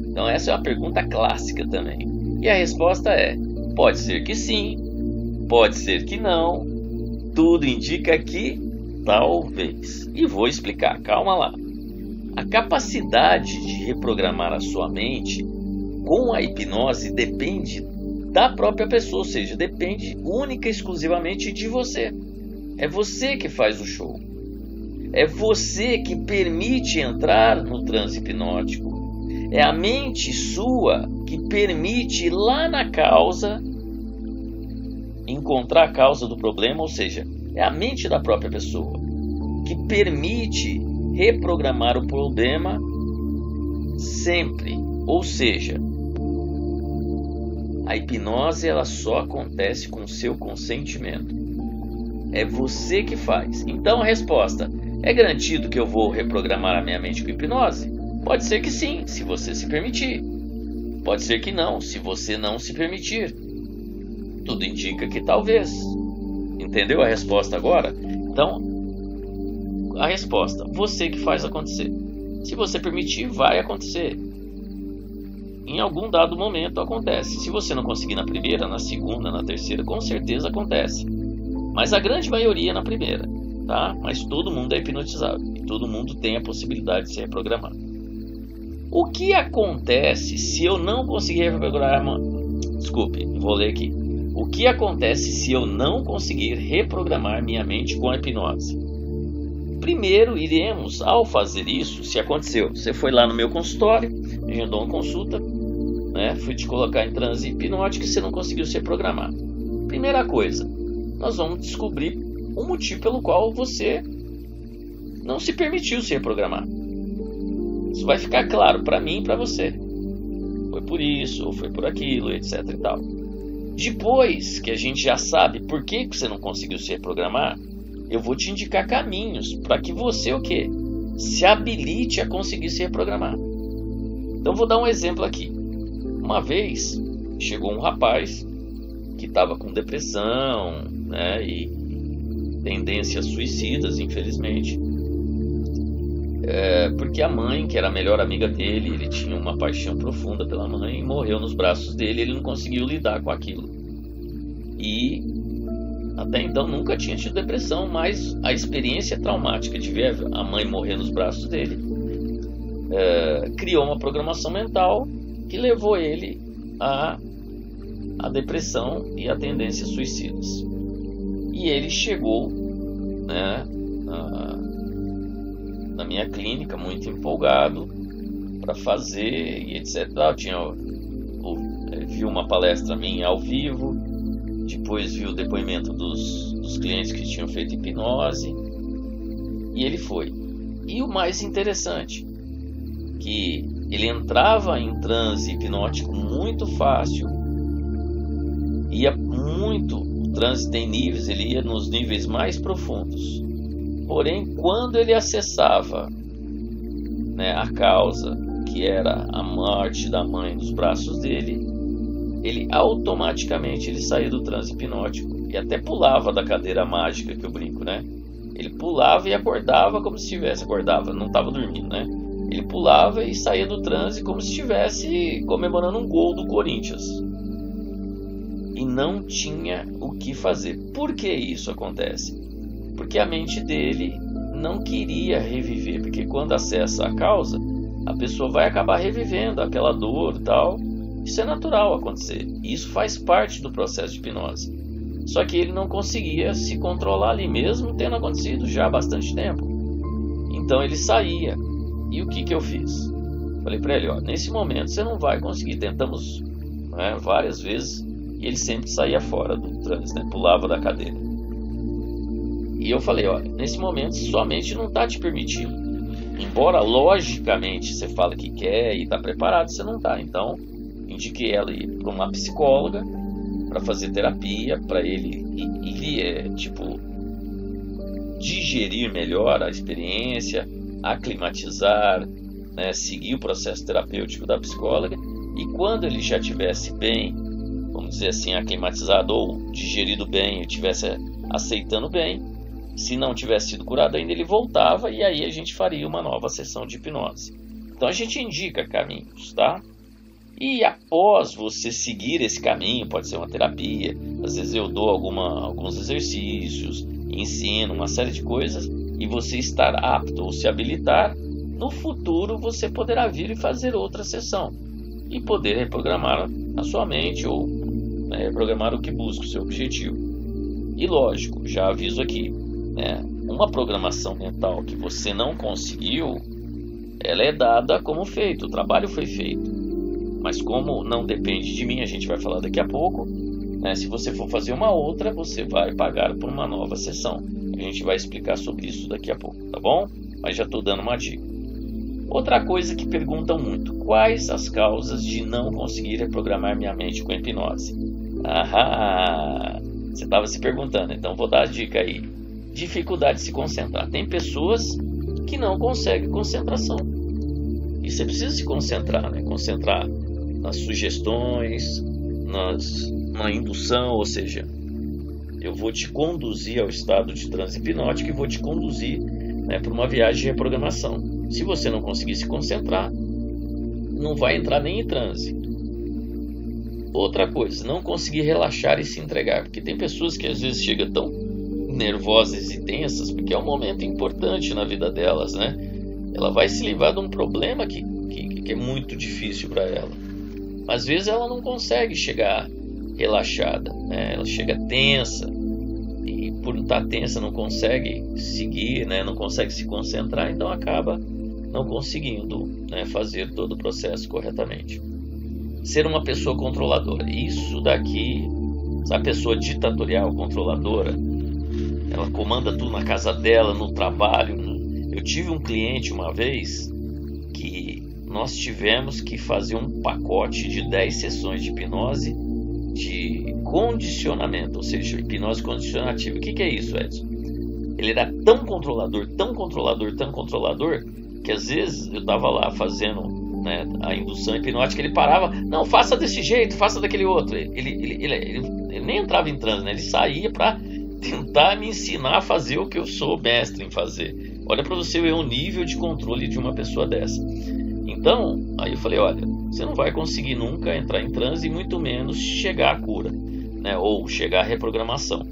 Então essa é uma pergunta clássica também. E a resposta é: pode ser que sim, pode ser que não. Tudo indica que talvez. E vou explicar, calma lá. A capacidade de reprogramar a sua mente com a hipnose depende da própria pessoa, ou seja, depende única e exclusivamente de você. É você que faz o show. É você que permite entrar no transe hipnótico. É a mente sua que permite ir lá na causa, encontrar a causa do problema, ou seja, é a mente da própria pessoa que permite reprogramar o problema sempre. Ou seja, a hipnose ela só acontece com o seu consentimento. É você que faz. Então a resposta: é garantido que eu vou reprogramar a minha mente com hipnose? Pode ser que sim, se você se permitir. Pode ser que não, se você não se permitir. Tudo indica que talvez. Entendeu a resposta agora? Então, a resposta: você que faz acontecer. Se você permitir, vai acontecer. Em algum dado momento acontece. Se você não conseguir na primeira, na segunda, na terceira, com certeza acontece. Mas a grande maioria na primeira, tá? Mas todo mundo é hipnotizável e todo mundo tem a possibilidade de se reprogramar. O que acontece se eu não conseguir reprogramar? Desculpe, vou ler aqui. O que acontece se eu não conseguir reprogramar minha mente com a hipnose? Primeiro, iremos, ao fazer isso, se aconteceu, você foi lá no meu consultório, agendou uma consulta, né, fui te colocar em transe hipnótico e você não conseguiu se reprogramar. Primeira coisa, nós vamos descobrir o motivo pelo qual você não se permitiu se reprogramar. Isso vai ficar claro para mim e para você. Foi por isso, ou foi por aquilo, etc e tal. Depois que a gente já sabe por que você não conseguiu se reprogramar, eu vou te indicar caminhos para que você o quê? Se habilite a conseguir se reprogramar. Então vou dar um exemplo aqui. Uma vez chegou um rapaz que estava com depressão, né, e tendências suicidas, infelizmente. Porque a mãe, que era a melhor amiga dele, ele tinha uma paixão profunda pela mãe, morreu nos braços dele, ele não conseguiu lidar com aquilo. E até então nunca tinha tido depressão, mas a experiência traumática de ver a mãe morrer nos braços dele criou uma programação mental que levou ele à depressão e a tendências suicidas. E ele chegou, né, na minha clínica muito empolgado para fazer e etc. Viu uma palestra minha ao vivo, depois viu o depoimento dos clientes que tinham feito hipnose e ele foi. E o mais interessante, que ele entrava em transe hipnótico muito fácil, ia muito, o transe tem níveis, ele ia nos níveis mais profundos. Porém, quando ele acessava, né, a causa, que era a morte da mãe nos braços dele, ele automaticamente saía do transe hipnótico e até pulava da cadeira mágica, que eu brinco, né? Ele pulava e acordava como se estivesse, acordava, não estava dormindo, né? Ele pulava e saía do transe como se estivesse comemorando um gol do Corinthians. E não tinha o que fazer. Por que isso acontece? Porque a mente dele não queria reviver, porque quando acessa a causa, a pessoa vai acabar revivendo aquela dor e tal. Isso é natural acontecer. Isso faz parte do processo de hipnose. Só que ele não conseguia se controlar ali, mesmo tendo acontecido já há bastante tempo. Então ele saía. E o que eu fiz? Falei para ele, ó, nesse momento você não vai conseguir. Tentamos, né, várias vezes e ele sempre saía fora do transe, né, pulava da cadeira. E eu falei, olha, nesse momento sua mente não está te permitindo. Embora logicamente você fala que quer e está preparado, você não está. Então indiquei ela ir para uma psicóloga para fazer terapia, para ele digerir melhor a experiência, aclimatizar, né, seguir o processo terapêutico da psicóloga. E quando ele já estivesse bem, vamos dizer assim, aclimatizado ou digerido bem, estivesse aceitando bem, se não tivesse sido curado ainda, ele voltava e aí a gente faria uma nova sessão de hipnose. Então a gente indica caminhos, tá? E após você seguir esse caminho, pode ser uma terapia, às vezes eu dou alguns exercícios, ensino uma série de coisas, e você estar apto ou se habilitar, no futuro você poderá vir e fazer outra sessão e poder reprogramar a sua mente ou, né, reprogramar o que busca, o seu objetivo. E lógico, já aviso aqui, né, uma programação mental que você não conseguiu, ela é dada como feito, o trabalho foi feito. Mas como não depende de mim, a gente vai falar daqui a pouco, né, se você for fazer uma outra, você vai pagar por uma nova sessão. A gente vai explicar sobre isso daqui a pouco, tá bom? Mas já estou dando uma dica. Outra coisa que perguntam muito: quais as causas de não conseguir reprogramar minha mente com hipnose? Você estava se perguntando, então vou dar a dica aí. Dificuldade de se concentrar. Tem pessoas que não conseguem concentração. E você precisa se concentrar, né? Concentrar nas sugestões, na indução, ou seja, eu vou te conduzir ao estado de transe hipnótico e vou te conduzir, né, para uma viagem de reprogramação. Se você não conseguir se concentrar, não vai entrar nem em transe. Outra coisa, não conseguir relaxar e se entregar, porque tem pessoas que às vezes chegam tão nervosas e tensas, porque é um momento importante na vida delas, né? Ela vai se livrar de um problema que é muito difícil para ela. Às vezes ela não consegue chegar relaxada, né? Ela chega tensa e por estar tensa não consegue seguir, né? Não consegue se concentrar, então acaba não conseguindo, né, fazer todo o processo corretamente. Ser uma pessoa controladora, isso daqui, essa pessoa ditatorial, controladora, ela comanda tudo na casa dela, no trabalho. Eu tive um cliente uma vez que nós tivemos que fazer um pacote de 10 sessões de hipnose de condicionamento, ou seja, hipnose condicionativa. O que é isso, Edson? Ele era tão controlador, que às vezes eu estava lá fazendo, né, a indução hipnótica, ele parava, não, faça desse jeito, faça daquele outro. Ele nem entrava em transe, né? Ele saía para tentar me ensinar a fazer o que eu sou mestre em fazer. Olha para você ver o nível de controle de uma pessoa dessa. Então, aí eu falei, olha, você não vai conseguir nunca entrar em transe e muito menos chegar à cura, né, ou chegar à reprogramação.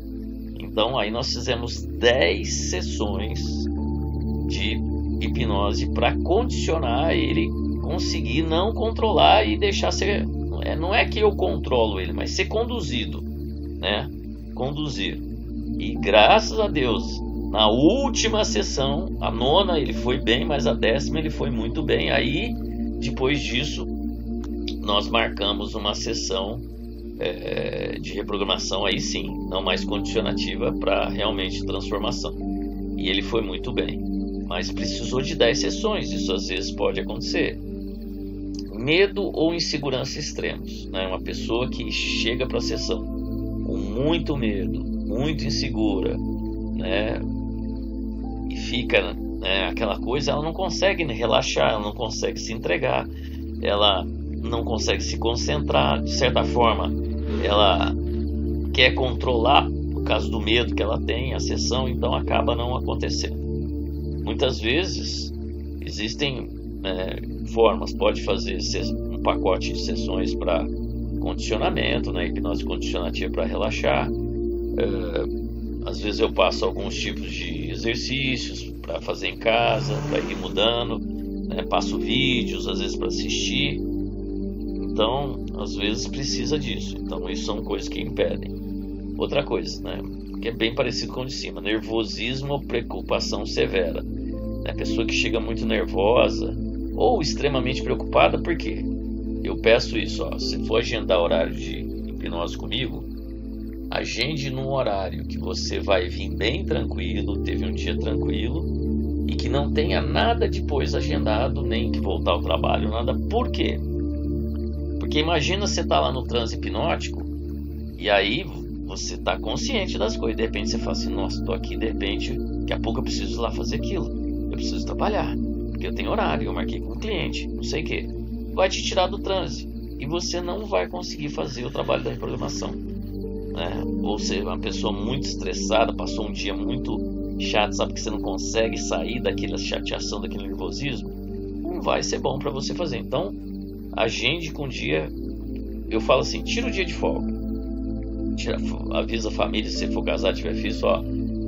Então, aí nós fizemos 10 sessões de hipnose para condicionar ele, conseguir não controlar e deixar ser... Não é que eu controlo ele, mas ser conduzido, né? Conduzir. E graças a Deus, na última sessão, a 9ª ele foi bem, mas a 10ª ele foi muito bem. Aí, depois disso, nós marcamos uma sessão de reprogramação, aí sim, não mais condicionativa, para realmente transformação. E ele foi muito bem, mas precisou de 10 sessões, isso às vezes pode acontecer. Medo ou insegurança extremos, né? Uma pessoa que chega para a sessão com muito medo, muito insegura, né? E fica, né, aquela coisa, ela não consegue relaxar, ela não consegue se entregar, ela não consegue se concentrar, de certa forma ela quer controlar por causa do medo que ela tem a sessão, então acaba não acontecendo. Muitas vezes existem formas, pode fazer um pacote de sessões para condicionamento, né, hipnose condicionativa para relaxar. Às vezes eu passo alguns tipos de exercícios para fazer em casa, para ir mudando, né? Passo vídeos às vezes para assistir. Então, às vezes precisa disso. Então, isso são coisas que impedem. Outra coisa, né, que é bem parecido com o de cima: nervosismo ou preocupação severa. A pessoa que chega muito nervosa ou extremamente preocupada. Por quê? Eu peço isso, ó, se for agendar horário de hipnose comigo, agende num horário que você vai vir bem tranquilo, teve um dia tranquilo e que não tenha nada depois agendado, nem que voltar ao trabalho, nada. Por quê? Porque imagina você tá lá no transe hipnótico e aí você tá consciente das coisas, de repente você fala assim: nossa, tô aqui, de repente, daqui a pouco eu preciso ir lá fazer aquilo, eu preciso trabalhar, porque eu tenho horário, eu marquei com o cliente, não sei o que. Vai te tirar do transe e você não vai conseguir fazer o trabalho da reprogramação, né? Ou seja, uma pessoa muito estressada, passou um dia muito chato, sabe que você não consegue sair daquela chateação, daquele nervosismo, não vai ser bom para você fazer. Então, agende com o dia. Eu falo assim: tira o dia de folga, avisa a família, se você for casado, tiver filho, ó,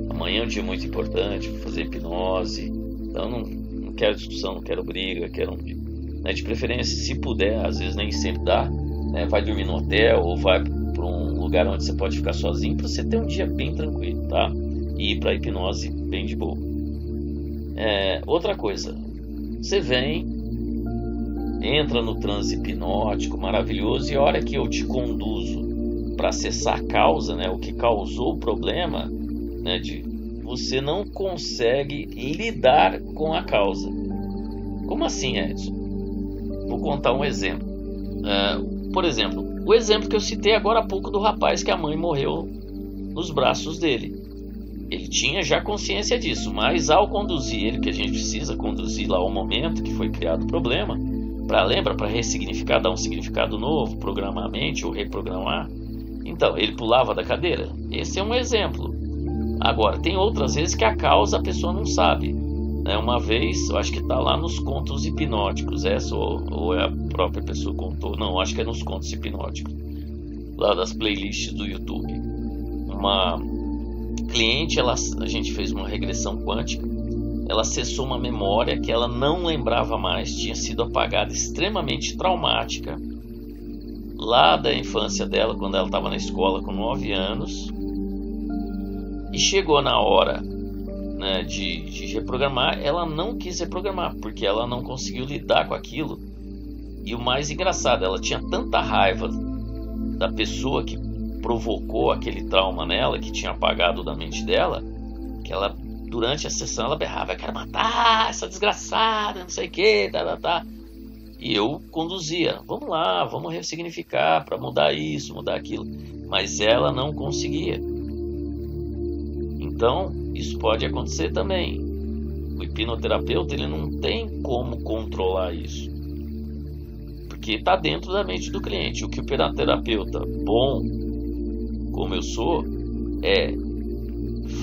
amanhã é um dia muito importante, vou fazer hipnose, então não quero discussão, não quero briga, quero né, de preferência, se puder, às vezes nem sempre dá, né, vai dormir no hotel ou vai para um lugar onde você pode ficar sozinho, para você ter um dia bem tranquilo, tá? E ir para hipnose bem de boa. Outra coisa, você vem, entra no transe hipnótico maravilhoso, e a hora que eu te conduzo para acessar a causa, né, o que causou o problema, né, você não consegue lidar com a causa. Como assim, Edson? Vou contar um exemplo. Por exemplo, o exemplo que eu citei agora há pouco do rapaz que a mãe morreu nos braços dele. Ele tinha já consciência disso, mas ao conduzir ele, que a gente precisa conduzir lá ao momento que foi criado o problema, para ressignificar, dar um significado novo, programar a mente ou reprogramar. Então, ele pulava da cadeira. Esse é um exemplo. Agora, tem outras vezes que a causa a pessoa não sabe. Uma vez, eu acho que está lá nos contos hipnóticos, essa ou é a própria pessoa que contou. Não, acho que é nos contos hipnóticos, lá das playlists do YouTube. Uma cliente, a gente fez uma regressão quântica, ela acessou uma memória que ela não lembrava mais, tinha sido apagada, extremamente traumática, lá da infância dela, quando ela estava na escola com 9 anos, e chegou na hora, né, de reprogramar. Ela não quis reprogramar, porque ela não conseguiu lidar com aquilo. E o mais engraçado, ela tinha tanta raiva da pessoa que provocou aquele trauma nela, que tinha apagado da mente dela, que ela, durante a sessão, ela berrava: eu quero matar essa desgraçada, não sei o que, tá. E eu conduzia: vamos lá, vamos ressignificar para mudar isso, mudar aquilo. Mas ela não conseguia. Então, isso pode acontecer também. O hipnoterapeuta, ele não tem como controlar isso, porque está dentro da mente do cliente. O que o hipnoterapeuta bom, como eu sou, é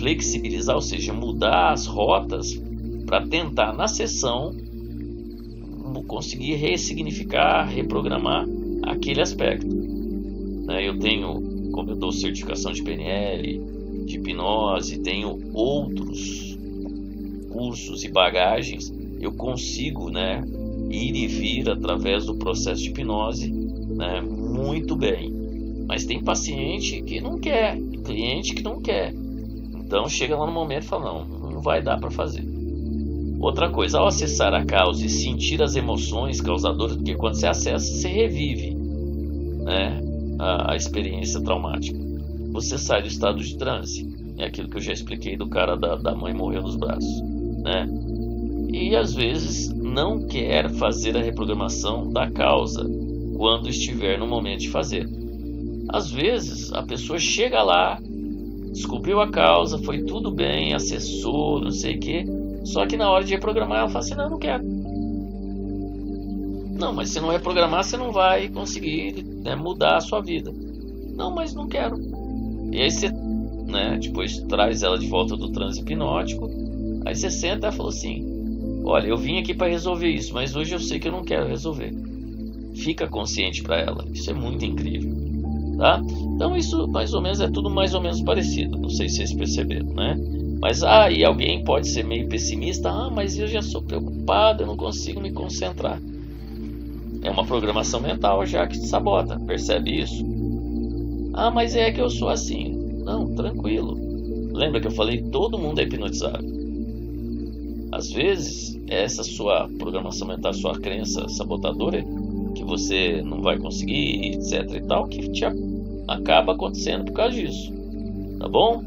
flexibilizar, ou seja, mudar as rotas para tentar na sessão conseguir ressignificar, reprogramar aquele aspecto. Eu tenho, como eu dou certificação de PNL, de hipnose, tenho outros cursos e bagagens, eu consigo, ir e vir através do processo de hipnose, muito bem. Mas tem paciente que não quer, cliente que não quer. Então chega lá no momento e fala: não vai dar para fazer. Outra coisa, ao acessar a causa e sentir as emoções causadoras, porque quando você acessa, você revive, a experiência traumática. Você sai do estado de transe. É aquilo que eu já expliquei do cara da mãe morreu nos braços, E às vezes não quer fazer a reprogramação da causa quando estiver no momento de fazer. Às vezes a pessoa chega lá, descobriu a causa, foi tudo bem, acessou, não sei o que, só que na hora de reprogramar ela fala assim: não quero. Não, mas se não reprogramar, você não vai conseguir mudar a sua vida. Não, mas não quero. E aí você, depois traz ela de volta do transe hipnótico. Aí você senta e fala assim: olha, eu vim aqui para resolver isso, mas hoje eu sei que eu não quero resolver. Fica consciente para ela. Isso é muito incrível, tá? Então isso mais ou menos é tudo mais ou menos parecido. Não sei se vocês perceberam, Mas aí alguém pode ser meio pessimista. Mas eu já sou preocupado, eu não consigo me concentrar. É uma programação mental já que te sabota, percebe isso? Mas é que eu sou assim. Não, tranquilo. Lembra que eu falei, todo mundo é hipnotizado. Às vezes, essa sua programação mental, sua crença sabotadora, que você não vai conseguir, etc e tal, que te acaba acontecendo por causa disso. Tá bom?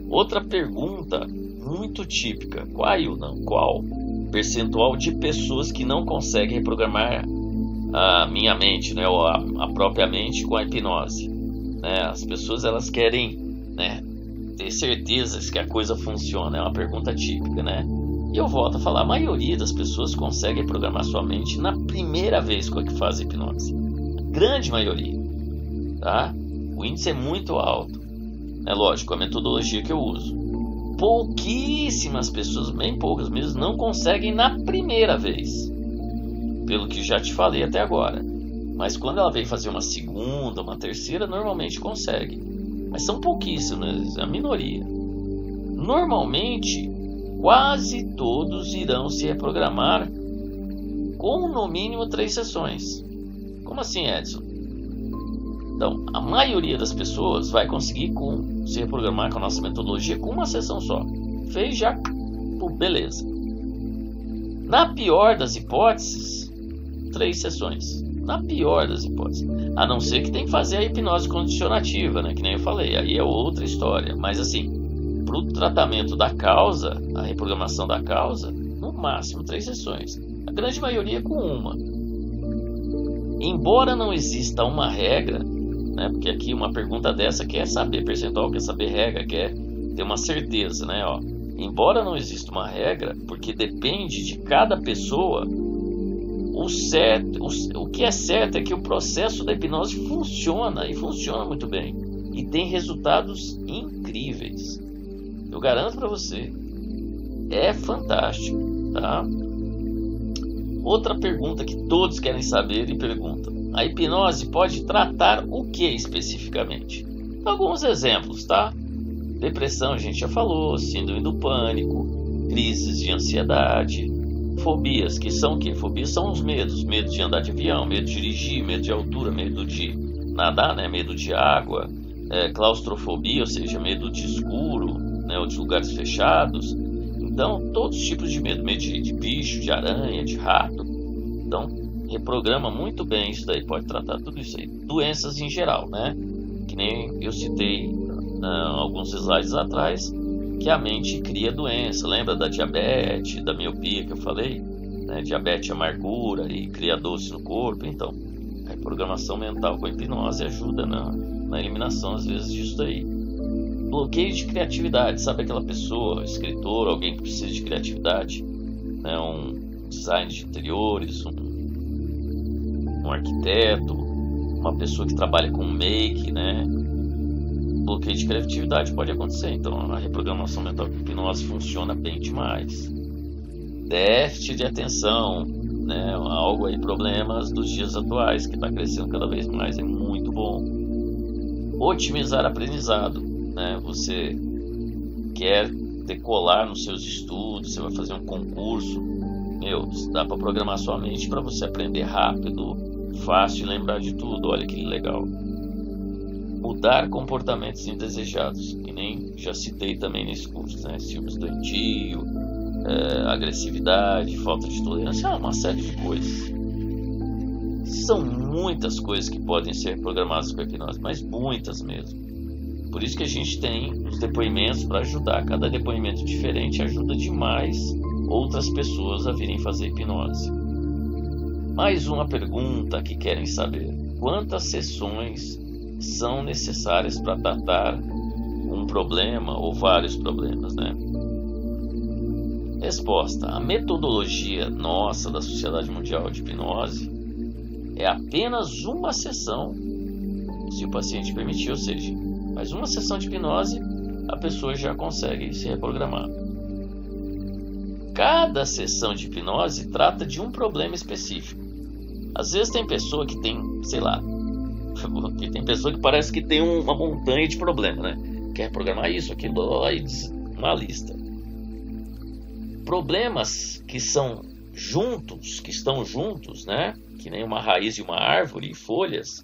Outra pergunta muito típica. Qual percentual de pessoas que não conseguem reprogramar a minha mente, né, ou a própria mente com a hipnose? Né? As pessoas, elas querem, né, ter certezas que a coisa funciona. É uma pergunta típica, né? E eu volto a falar, a maioria das pessoas consegue reprogramar sua mente na primeira vez que faz hipnose. A grande maioria, tá? O índice é muito alto. É lógico, a metodologia que eu uso. Pouquíssimas pessoas, bem poucas mesmo, não conseguem na primeira vez. Pelo que já te falei até agora. Mas quando ela vem fazer uma segunda, uma terceira, normalmente consegue. Mas são pouquíssimas, é a minoria. Normalmente, quase todos irão se reprogramar com no mínimo 3 sessões. Como assim, Edson? Então, a maioria das pessoas vai conseguir se reprogramar com a nossa metodologia com uma sessão só. Fez já, beleza. Na pior das hipóteses, 3 sessões. Na pior das hipóteses. A não ser que tem que fazer a hipnose condicionativa, né? Que nem eu falei, aí é outra história. Mas assim, para o tratamento da causa, a reprogramação da causa, no máximo 3 sessões. A grande maioria com uma. Embora não exista uma regra, né? Porque aqui uma pergunta dessa quer saber percentual, quer saber regra, quer ter uma certeza, né? Embora não exista uma regra, porque depende de cada pessoa, o que é certo é que o processo da hipnose funciona, e funciona muito bem, e tem resultados incríveis. Eu garanto para você, é fantástico, tá? Outra pergunta que todos querem saber e perguntam: a hipnose pode tratar o que especificamente? Alguns exemplos, tá? Depressão, a gente já falou, síndrome do pânico, crises de ansiedade, fobias, que são o quê? Fobias são os medos. Medo de andar de avião, medo de dirigir, medo de altura, medo de nadar, né? Medo de água, claustrofobia, ou seja, medo de escuro, né? Ou de lugares fechados. Então, todos os tipos de medo. Medo de bicho, de aranha, de rato. Então, reprograma muito bem isso daí. Pode tratar tudo isso aí. Doenças em geral, né? Que nem eu citei alguns slides atrás, que a mente cria doença. Lembra da diabetes, da miopia que eu falei? Né? Diabetes é amargura e cria doce no corpo. Então, a reprogramação mental com a hipnose ajuda na eliminação, às vezes, disso daí. Bloqueio de criatividade. Sabe aquela pessoa, escritor, alguém que precisa de criatividade? Né? Um design de interiores, um arquiteto, uma pessoa que trabalha com make, né? Bloqueio de criatividade pode acontecer. Então, a reprogramação mental com hipnose funciona bem demais. Déficit de atenção, né? Algo aí, problemas dos dias atuais, que está crescendo cada vez mais, é muito bom. Otimizar aprendizado, né? Você quer decolar nos seus estudos, você vai fazer um concurso, dá para programar sua mente para você aprender rápido, fácil e lembrar de tudo. Olha que legal. Mudar comportamentos indesejados, que nem já citei também nesse curso, né? Ciúmes doentio, agressividade, falta de tolerância, uma série de coisas. São muitas coisas que podem ser programadas com a hipnose, mas muitas mesmo. Por isso que a gente tem os depoimentos para ajudar. Cada depoimento diferente ajuda demais outras pessoas a virem fazer hipnose. Mais uma pergunta que querem saber: quantas sessões são necessárias para tratar um problema ou vários problemas, né? Resposta: a metodologia nossa da Sociedade Mundial de Hipnose é apenas uma sessão, se o paciente permitir, ou seja, mais uma sessão de hipnose, a pessoa já consegue se reprogramar. Cada sessão de hipnose trata de um problema específico. Às vezes tem pessoa que tem, sei lá, tem pessoa que parece que tem uma montanha de problema, né? quer reprogramar isso, aquilo, aí uma lista. Problemas que são juntos, que estão juntos, né? Que nem uma raiz de uma árvore e folhas,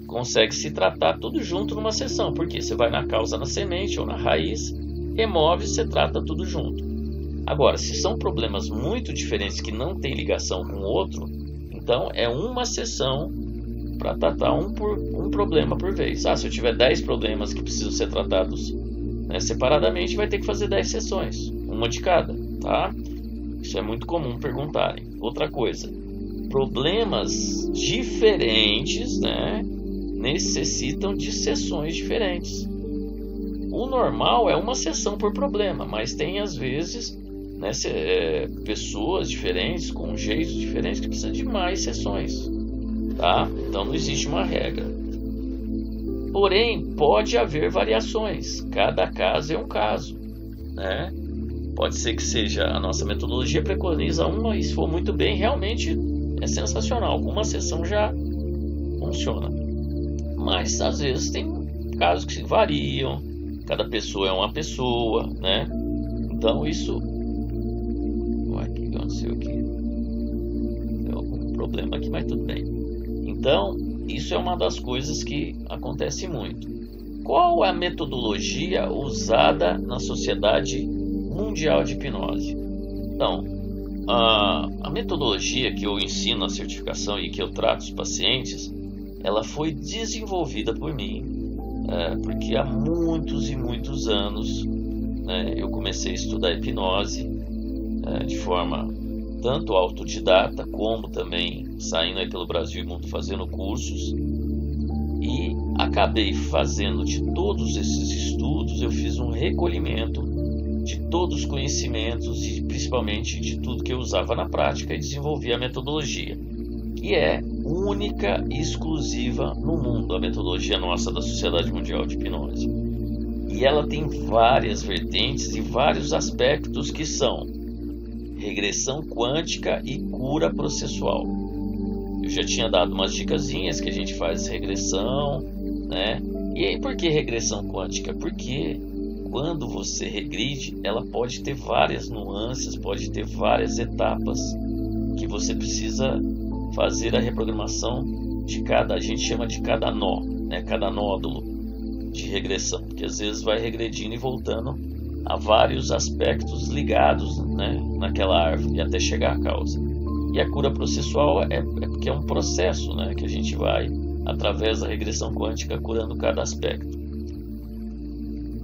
consegue se tratar tudo junto numa sessão, porque você vai na causa, na semente ou na raiz, remove e você trata tudo junto. Agora, se são problemas muito diferentes que não tem ligação com o outro, então é uma sessão para tratar um problema por vez. Se eu tiver 10 problemas que precisam ser tratados, né, separadamente, vai ter que fazer 10 sessões, uma de cada, tá? Isso é muito comum perguntarem. Outra coisa, problemas diferentes, né, necessitam de sessões diferentes. O normal é uma sessão por problema, mas tem às vezes, né, pessoas diferentes, com jeitos diferentes, que precisam de mais sessões, tá? Então não existe uma regra. Porém, pode haver variações. Cada caso é um caso, né? Pode ser que seja a nossa metodologia preconiza uma e se for muito bem, realmente é sensacional. Uma sessão já funciona. Mas às vezes tem casos que variam. Cada pessoa é uma pessoa, né? Então isso... Ué, o que aconteceu aqui? Deu algum problema aqui, mas tudo bem. Então, isso é uma das coisas que acontece muito. Qual é a metodologia usada na Sociedade Mundial de Hipnose? Então, a metodologia que eu ensino na certificação e que eu trato os pacientes, ela foi desenvolvida por mim, porque há muitos e muitos anos, né, eu comecei a estudar hipnose de forma tanto autodidata, como também saindo aí pelo Brasil e mundo fazendo cursos, e acabei fazendo de todos esses estudos, eu fiz um recolhimento de todos os conhecimentos e principalmente de tudo que eu usava na prática e desenvolvi a metodologia, que é única e exclusiva no mundo, a metodologia nossa da Sociedade Mundial de Hipnose. E ela tem várias vertentes e vários aspectos que são regressão quântica e cura processual. Eu já tinha dado umas dicasinhas que a gente faz regressão, né? E aí, por que regressão quântica? Porque quando você regride, ela pode ter várias nuances, pode ter várias etapas que você precisa fazer a reprogramação de cada, a gente chama de cada nó, né? Cada nódulo de regressão, que às vezes vai regredindo e voltando a vários aspectos ligados, né, naquela árvore até chegar à causa. E a cura processual é porque é um processo, né, que a gente vai, através da regressão quântica, curando cada aspecto.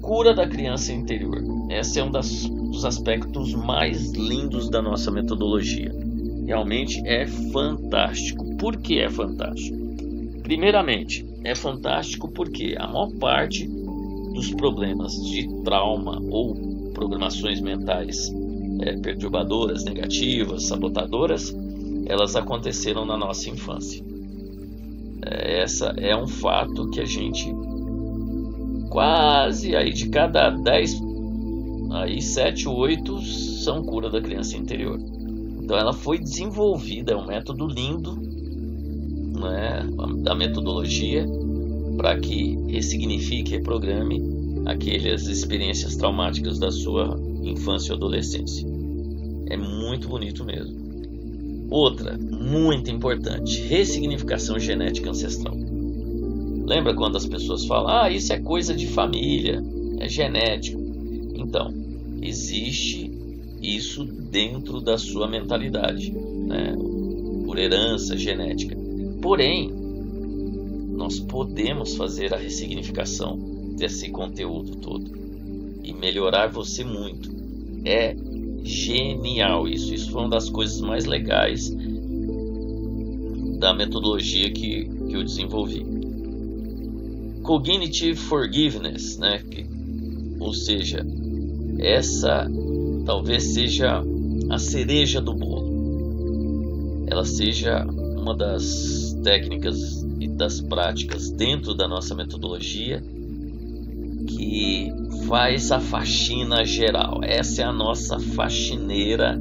Cura da criança interior. Esse é um dos aspectos mais lindos da nossa metodologia. Realmente é fantástico. Por que é fantástico? Primeiramente, é fantástico porque a maior parte dos problemas de trauma ou programações mentais perturbadoras, negativas, sabotadoras, elas aconteceram na nossa infância. Essa é um fato que a gente quase aí de cada 10, aí 7 ou 8 são cura da criança interior. Então ela foi desenvolvida, é um método lindo, né, da metodologia, para que ressignifique, reprograme aquelas experiências traumáticas da sua infância ou adolescência. É muito bonito mesmo. Outra, muito importante, ressignificação genética ancestral. Lembra quando as pessoas falam, isso é coisa de família, é genético? Então, existe isso dentro da sua mentalidade, né, por herança genética. Porém, nós podemos fazer a ressignificação desse conteúdo todo e melhorar você muito. É genial isso. Isso foi uma das coisas mais legais da metodologia que eu desenvolvi. Cognitive Forgiveness, né? Ou seja, essa talvez seja a cereja do bolo. Ela seja uma das técnicas e das práticas dentro da nossa metodologia que faz a faxina geral. Essa é a nossa faxineira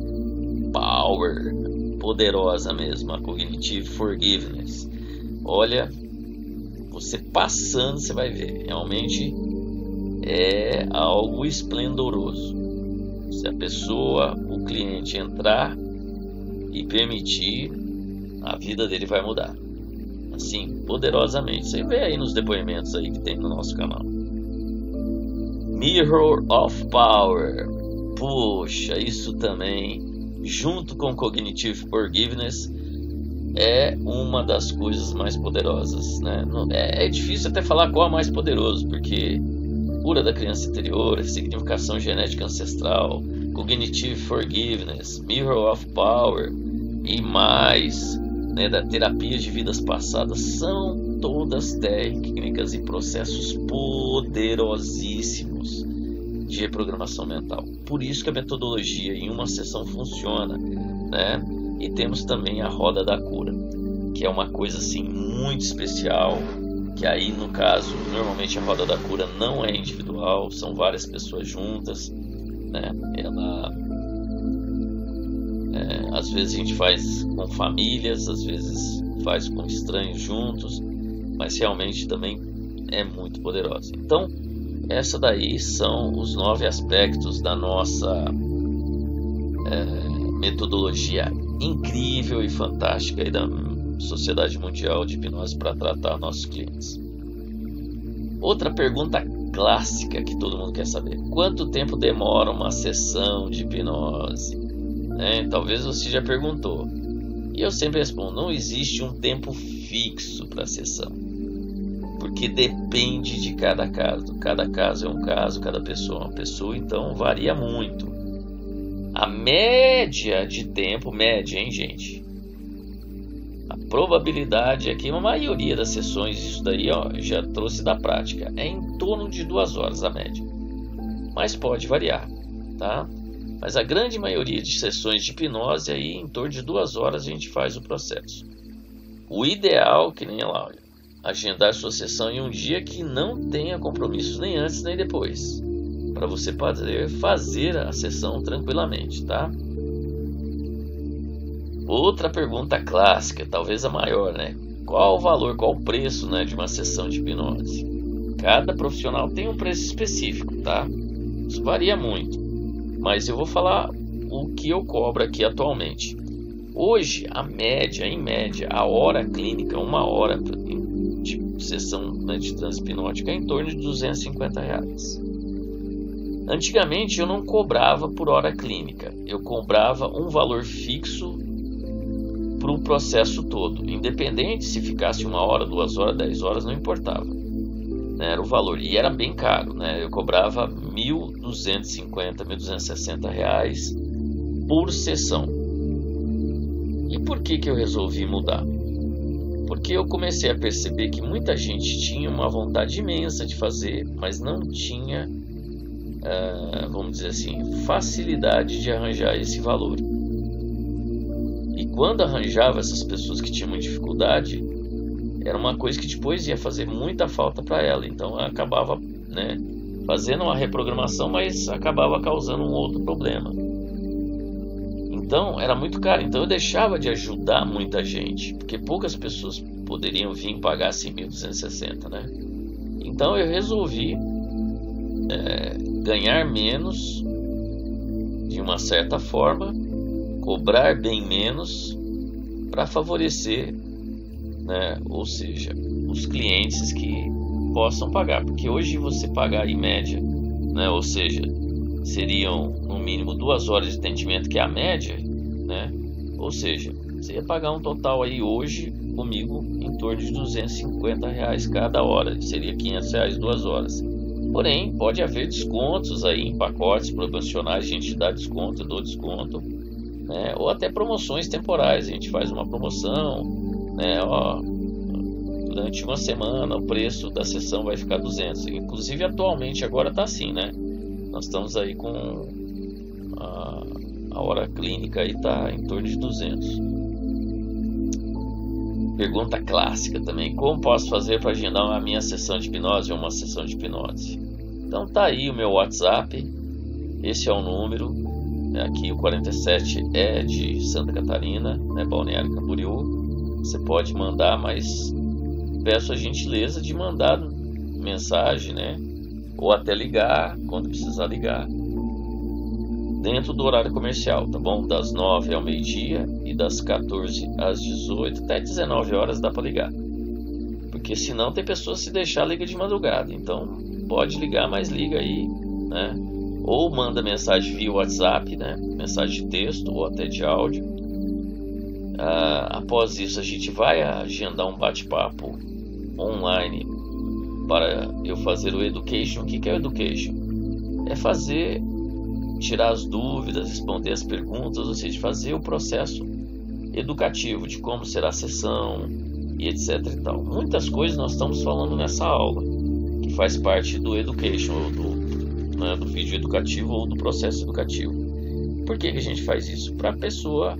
power, poderosa mesmo, a Cognitive Forgiveness. Olha, você passando, você vai ver, realmente é algo esplendoroso. Se a pessoa, o cliente entrar e permitir, a vida dele vai mudar. Assim, poderosamente. Você vê aí nos depoimentos aí que tem no nosso canal. Mirror of Power. Poxa, isso também, junto com Cognitive Forgiveness, é uma das coisas mais poderosas, né? É difícil até falar qual é mais poderoso, porque cura da criança interior, significação genética ancestral, Cognitive Forgiveness, Mirror of Power e mais, né, da terapia de vidas passadas, são todas técnicas e processos poderosíssimos de reprogramação mental. Por isso que a metodologia em uma sessão funciona, né? E temos também a roda da cura, que é uma coisa assim muito especial, que aí no caso, normalmente a roda da cura não é individual, são várias pessoas juntas, né? Às vezes a gente faz com famílias, às vezes faz com estranhos juntos, mas realmente também é muito poderosa. Então, essa daí são os 9 aspectos da nossa metodologia incrível e fantástica aí da Sociedade Mundial de Hipnose para tratar nossos clientes. Outra pergunta clássica que todo mundo quer saber: quanto tempo demora uma sessão de hipnose? Talvez você já perguntou. E eu sempre respondo: não existe um tempo fixo para a sessão, porque depende de cada caso. Cada caso é um caso, cada pessoa é uma pessoa, então varia muito. A média de tempo, média, hein, gente? A probabilidade é que a maioria das sessões, isso daí já trouxe da prática, é em torno de 2 horas a média. Mas pode variar, tá? Mas a grande maioria de sessões de hipnose, aí em torno de 2 horas a gente faz o processo. O ideal, que nem lá, agendar sua sessão em um dia que não tenha compromisso nem antes nem depois, para você poder fazer a sessão tranquilamente, tá? Outra pergunta clássica, talvez a maior, né? Qual o valor, qual o preço, né, de uma sessão de hipnose? Cada profissional tem um preço específico, tá? Isso varia muito, mas eu vou falar o que eu cobro aqui atualmente. Hoje, em média, a hora clínica, 1 hora de sessão, né, de transe hipnótica, é em torno de R$250. Antigamente eu não cobrava por hora clínica, eu cobrava um valor fixo para o processo todo, independente se ficasse 1 hora, 2 horas, 10 horas, não importava, né, era o valor, e era bem caro, né, eu cobrava R$1.250, R$1.260 por sessão. E por que eu resolvi mudar? Porque eu comecei a perceber que muita gente tinha uma vontade imensa de fazer, mas não tinha, vamos dizer assim, facilidade de arranjar esse valor. E quando arranjava essas pessoas que tinham dificuldade, era uma coisa que depois ia fazer muita falta para ela. Então ela acabava, né, fazendo uma reprogramação, mas acabava causando um outro problema. Então era muito caro. Então eu deixava de ajudar muita gente, porque poucas pessoas poderiam vir pagar assim, 1.260, né? Então eu resolvi ganhar menos, de uma certa forma, cobrar bem menos, para favorecer, né, ou seja, os clientes que possam pagar, porque hoje você pagar em média, né, ou seja, seriam no mínimo 2 horas de atendimento, que é a média, né, ou seja, você ia pagar um total aí hoje comigo em torno de R$250 cada hora, seria R$500 2 horas. Porém, pode haver descontos aí em pacotes promocionais, a gente dá desconto, eu dou desconto, né? Ou até promoções temporais, a gente faz uma promoção, né? Durante uma semana o preço da sessão vai ficar 200. Inclusive atualmente agora está assim, né? Nós estamos aí com a hora clínica aí está em torno de 200. Pergunta clássica também: como posso fazer para agendar a minha sessão de hipnose ou uma sessão de hipnose? Então tá aí o meu WhatsApp, esse é o número, aqui o 47 é de Santa Catarina, né, Balneário Camboriú. Você pode mandar, mas peço a gentileza de mandar mensagem, né, ou até ligar quando precisar ligar, dentro do horário comercial, tá bom? Das 9 ao meio-dia e das 14 às 18, até 19 horas dá para ligar. Porque senão tem pessoas se deixar liga de madrugada, então pode ligar, mas liga aí, né? Ou manda mensagem via WhatsApp, né? Mensagem de texto ou até de áudio. Após isso a gente vai agendar um bate-papo online para eu fazer o education. O que é o education? É tirar as dúvidas, responder as perguntas, ou seja, fazer o processo educativo de como será a sessão e etc e tal. Muitas coisas nós estamos falando nessa aula, que faz parte do education, ou do vídeo educativo ou do processo educativo. Por que a gente faz isso? Para a pessoa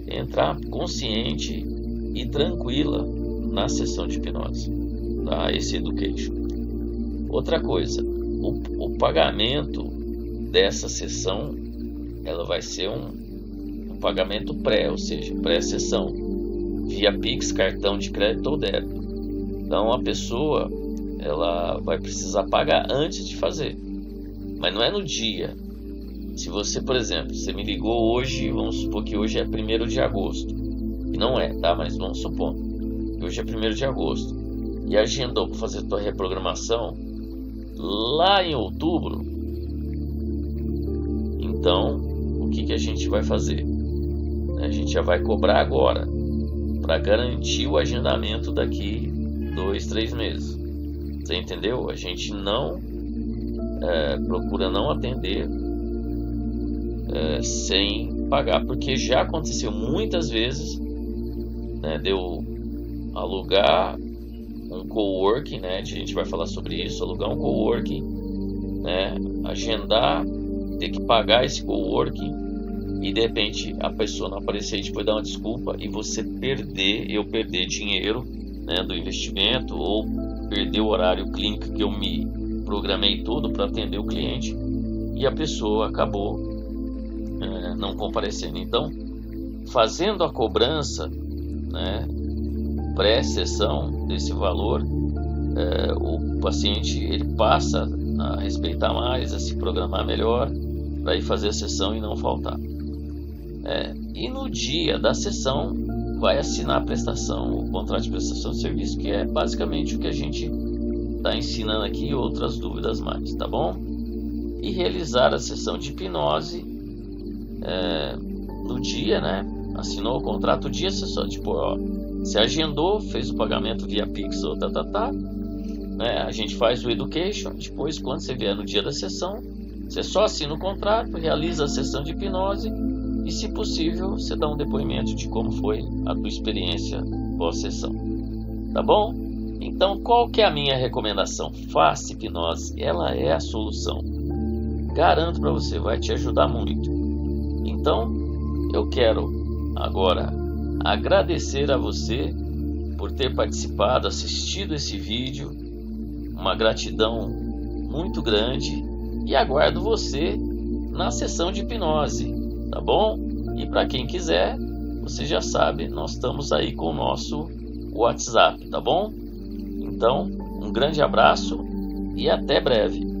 entrar consciente e tranquila na sessão de hipnose, tá? Esse education. Outra coisa, o pagamento dessa sessão, ela vai ser um pagamento pré, ou seja, pré-sessão, via Pix, cartão de crédito ou débito. Então a pessoa, ela vai precisar pagar antes de fazer, mas não é no dia. Se você, por exemplo, você me ligou hoje, vamos supor que hoje é 1º de agosto, e não é, tá? Mas vamos supor que hoje é 1º de agosto, e agendou para fazer a tua reprogramação lá em outubro. Então, o que a gente vai fazer? A gente já vai cobrar agora, para garantir o agendamento daqui 2, 3 meses. Você entendeu? A gente não procura não atender sem pagar, porque já aconteceu muitas vezes, né, de eu alugar um coworking, né, a gente vai falar sobre isso, alugar um coworking, né, agendar, ter que pagar esse coworking e de repente a pessoa não aparecer e depois dar uma desculpa e você eu perder dinheiro, né, do investimento, ou perder o horário clínico que eu me programei todo para atender o cliente e a pessoa acabou não comparecendo. Então, fazendo a cobrança, né, pré-sessão desse valor, o paciente ele passa a respeitar mais, a se programar melhor para ir fazer a sessão e não faltar. E no dia da sessão vai assinar a prestação, o contrato de prestação de serviço, que é basicamente o que a gente está ensinando aqui e outras dúvidas mais, tá bom? E realizar a sessão de hipnose no dia, né? Assinou o contrato, o dia você só, você agendou, fez o pagamento via Pix ou né? A gente faz o education, depois quando você vier no dia da sessão, você só assina o contrato, realiza a sessão de hipnose e, se possível, você dá um depoimento de como foi a tua experiência pós-sessão, tá bom? Então, qual que é a minha recomendação? Faça hipnose, ela é a solução. Garanto para você, vai te ajudar muito. Então, eu quero agora agradecer a você por ter participado, assistido esse vídeo. Uma gratidão muito grande e aguardo você na sessão de hipnose, tá bom? E para quem quiser, você já sabe, nós estamos aí com o nosso WhatsApp, tá bom? Então, um grande abraço e até breve.